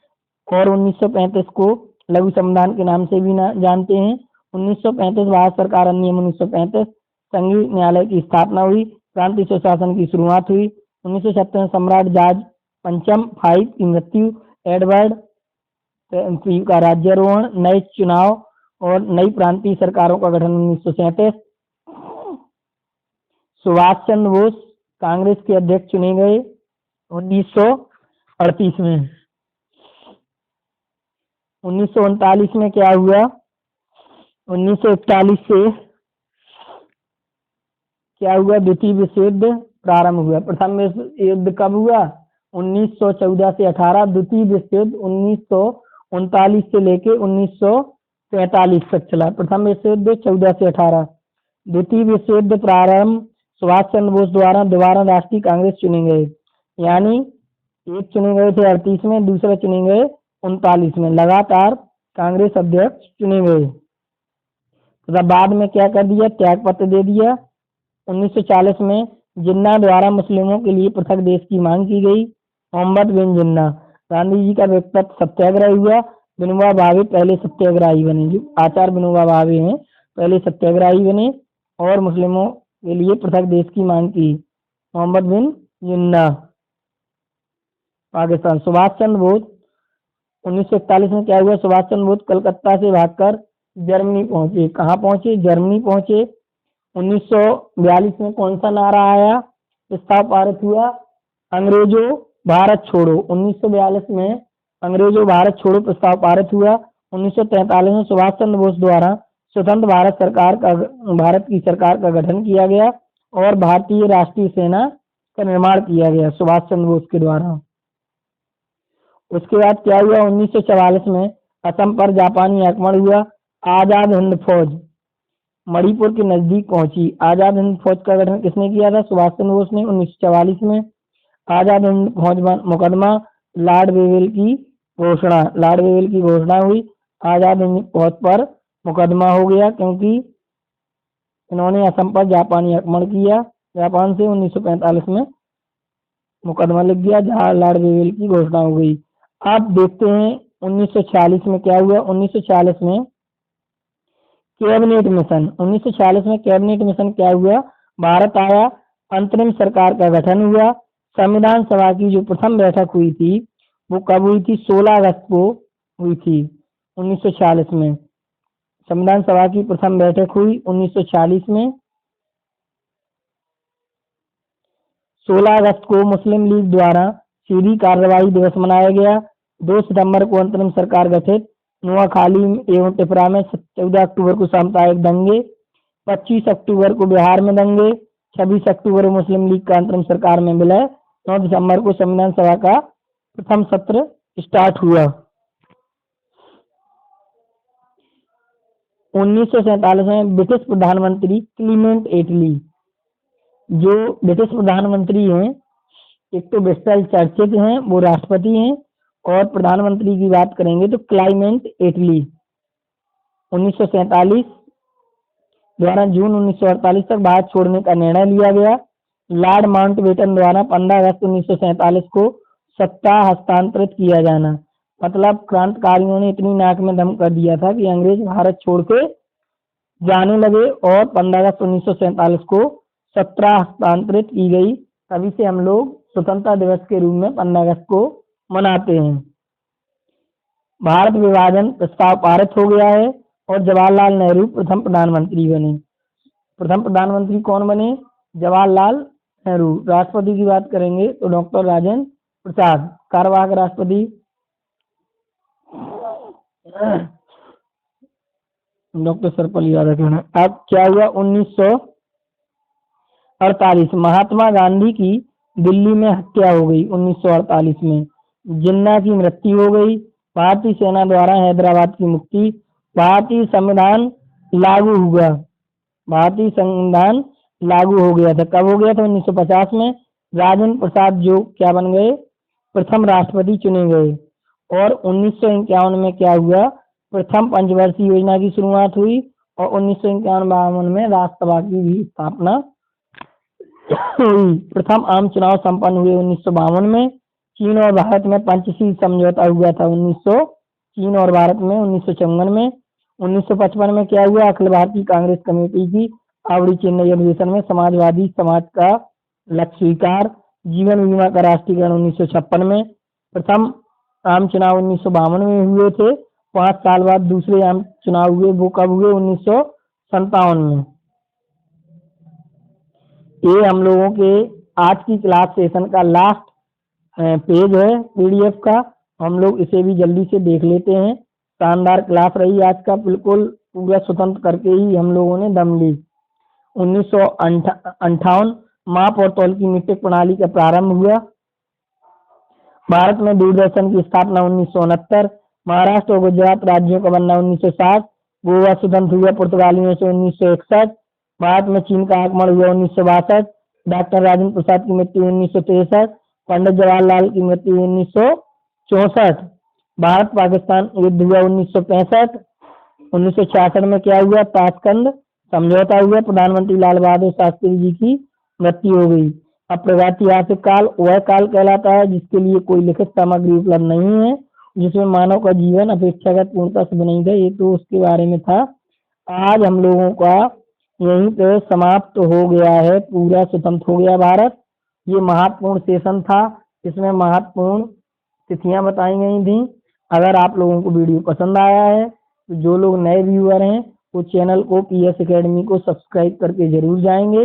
और 1935 को लघु संविधान के नाम से भी जानते हैं। 1935 भारत सरकार अधिनियम 1935। संघीय न्यायालय की स्थापना हुई। प्रांतीय स्वशासन की शुरुआत हुई। 1970 में सम्राट जॉर्ज पंचम फाइव की मृत्यु। एडवर्ड का राज्यारोहण। नए चुनाव और नई प्रांतीय सरकारों का गठन 1937। सुभाष चंद्र बोस कांग्रेस के अध्यक्ष चुने गए 1938 में। 1939 में क्या हुआ? 1941 से क्या हुआ? द्वितीय विश्व युद्ध प्रारंभ हुआ। प्रथम विश्व युद्ध कब हुआ? 1914 से 18। द्वितीय विश्व युद्ध 1939 से लेके 1945 तक चला। प्रथम विश्व युद्ध 14 से 18। द्वितीय विश्व युद्ध प्रारंभ सुभाष चंद्र बोस द्वारा दोबारा राष्ट्रीय कांग्रेस चुने गए। यानी एक चुने गए थे 38 में, दूसरा चुने गए 39 में। लगातार कांग्रेस अध्यक्ष चुने गए तथा बाद में क्या कर दिया, त्याग पत्र दे दिया। 1940 में जिन्ना द्वारा मुस्लिमों के लिए पृथक देश की मांग की गई। मोहम्मद बिन जिन्ना, गांधी जी का व्यक्तिगत सत्याग्रह हुआ। विनोबा भावे पहले सत्याग्रही बने, जो आचार्य विनोबा भावे हैं पहले सत्याग्रही बने और मुस्लिमों के लिए पृथक देश की मांग की। मोहम्मद बिन जिन्ना। पाकिस्तान, सुभाष चंद्र बोस। 1941 में क्या हुआ, सुभाष चंद्र बोस कलकत्ता से भागकर जर्मनी पहुंचे। कहाँ पहुंचे, जर्मनी पहुंचे। 1942 में कौन सा नारा आया, प्रस्ताव पारित हुआ, अंग्रेजों भारत छोड़ो। 1942 में अंग्रेजों भारत छोड़ो प्रस्ताव पारित हुआ। 1943 में सुभाष चंद्र बोस द्वारा स्वतंत्र भारत की सरकार का गठन किया गया और भारतीय राष्ट्रीय सेना का निर्माण किया गया सुभाष चंद्र बोस के द्वारा। उसके बाद क्या हुआ, 1944 में असम पर जापानी आक्रमण हुआ। आजाद हिंद फौज मणिपुर के नजदीक पहुंची। आजाद हिंद फौज का गठन किसने किया था, सुभाष चंद्र बोस ने। 1944 में आजाद हिंद फौज मुकदमा, लॉर्ड वेवेल की घोषणा हुई। आजाद हिंद फौज पर मुकदमा हो गया क्योंकि इन्होंने असम पर जापानी आक्रमण किया। जापान से 1945 में मुकदमा लग गया जहां लॉर्ड वेवेल की घोषणा हो गई। अब देखते हैं 1946 में क्या हुआ। 1946 में कैबिनेट मिशन। 1946 में कैबिनेट मिशन क्या हुआ, भारत आया, अंतरिम सरकार का गठन हुआ। संविधान सभा की जो प्रथम बैठक हुई थी वो कब हुई थी, 16 अगस्त को हुई थी 1946 में। संविधान सभा की प्रथम बैठक हुई 1946 में। 16 अगस्त को मुस्लिम लीग द्वारा सीधी कार्रवाई दिवस मनाया गया। 2 सितंबर को अंतरिम सरकार गठित। नोआखाली एवं त्रिपुरा में 14 अक्टूबर को सामुदायिक दंगे। 25 अक्टूबर को बिहार में दंगे। 26 अक्टूबर को मुस्लिम लीग का अंतरिम सरकार में विलय। 9 दिसंबर को संविधान सभा का प्रथम सत्र स्टार्ट हुआ। 1947 में ब्रिटिश प्रधानमंत्री क्लीमेंट एटली, जो ब्रिटिश प्रधानमंत्री हैं, एक तो ब्रिस्टल चर्चिल हैं वो राष्ट्रपति हैं और प्रधानमंत्री की बात करेंगे तो क्लाइमेंट एटली। 1947 द्वारा जून 1948 तक भारत छोड़ने का निर्णय लिया गया। लॉर्ड माउंटबेटन द्वारा 15 अगस्त 1947 को सत्ता हस्तांतरित किया जाना, मतलब क्रांतिकारियों ने इतनी नाक में दम कर दिया था कि अंग्रेज भारत छोड़ के जाने लगे और 15 अगस्त 1947 को सत्ता हस्तांतरित की गई। तभी से हम लोग स्वतंत्रता दिवस के रूप में 15 अगस्त को मनाते हैं। भारत विभाजन प्रस्ताव पारित हो गया है और जवाहरलाल नेहरू प्रथम प्रधानमंत्री बने। प्रथम प्रधानमंत्री कौन बने, जवाहरलाल नेहरू। राष्ट्रपति की बात करेंगे तो डॉक्टर राजेंद्र प्रसाद, कार्यवाहक राष्ट्रपति डॉक्टर सर्वपल्ली राधाकृष्णन। अब क्या हुआ, 1948 महात्मा गांधी की दिल्ली में हत्या हो गई। 1948 में जिन्ना की मृत्यु हो गई। भारतीय सेना द्वारा हैदराबाद की मुक्ति। भारतीय संविधान लागू हुआ। भारतीय संविधान लागू हो गया था। कब हो गया था, 1950 में। राजेंद्र प्रसाद जो क्या बन गए, प्रथम राष्ट्रपति चुने गए। और 1951 में क्या हुआ, प्रथम पंचवर्षीय योजना की शुरुआत हुई और 1951-52 में राज्यसभा की भी स्थापना हुई। प्रथम आम चुनाव संपन्न हुए 1952 में। चीन और भारत में पंचशील समझौता हुआ था चीन और भारत में 1954 में। 1955 में क्या हुआ, अखिल भारतीय कांग्रेस कमेटी की आवड़ी चेन्नई अधिवेशन में समाजवादी समाज का लक्ष्य स्वीकार। जीवन बीमा का राष्ट्रीयकरण 1956 में। प्रथम आम चुनाव 1952 में हुए थे। 5 साल बाद दूसरे आम चुनाव हुए, वो कब हुए, 1957 में। ये हम लोगों के आज की क्लास सेशन का लास्ट पेज है पीडीएफ का। हम लोग इसे भी जल्दी से देख लेते हैं। शानदार क्लास रही आज का, बिल्कुल पूरा स्वतंत्र करके ही हम लोगों ने दम ली। 1958 माप और तौल की मीट्रिक प्रणाली का प्रारंभ हुआ। भारत में दूरदर्शन की स्थापना 1969। महाराष्ट्र और गुजरात राज्यों का बनना 1960। गोवा स्वतंत्र हुआ पुर्तगालियों से 1961। भारत में चीन का आगमन हुआ 1962। डॉक्टर राजेंद्र प्रसाद की मृत्यु 1963। पंडित जवाहरलाल की मृत्यु 1964। भारत पाकिस्तान युद्ध हुआ 1965। 1966 में क्या हुआ? ताशकंद समझौता हुआ, प्रधानमंत्री लाल बहादुर शास्त्री जी की मृत्यु हो गई। अब प्रागैतिहासिक काल वह काल कहलाता है जिसके लिए कोई लिखित सामग्री उपलब्ध नहीं है, जिसमें मानव का जीवन अपेक्षाकृत पूर्णतः शुभ नहीं था। ये तो उसके बारे में था। आज हम लोगों का यहीं पे समाप्त हो गया है, पूरा स्वतंत्र हो गया भारत। ये महत्वपूर्ण सेशन था, इसमें महत्वपूर्ण तिथियां बताई गई थी। अगर आप लोगों को वीडियो पसंद आया है तो जो लोग नए व्यूअर हैं वो चैनल को पीएस एकेडमी को सब्सक्राइब करके जरूर जाएंगे।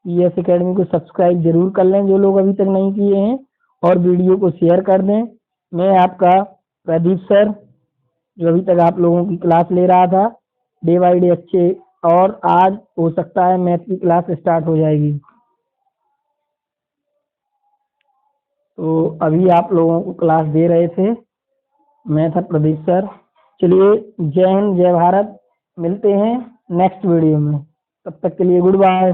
पीएस एकेडमी को सब्सक्राइब जरूर कर लें जो लोग अभी तक नहीं किए हैं, और वीडियो को शेयर कर दें। मैं आपका प्रदीप सर, जो अभी तक आप लोगों की क्लास ले रहा था, डे बाई डे अच्छे, और आज हो सकता है मैथ की क्लास स्टार्ट हो जाएगी। तो अभी आप लोगों को क्लास दे रहे थे, मैं था प्रदीप सर। चलिए, जय हिंद, जय भारत। मिलते हैं नेक्स्ट वीडियो में, तब तक के लिए गुड बाय।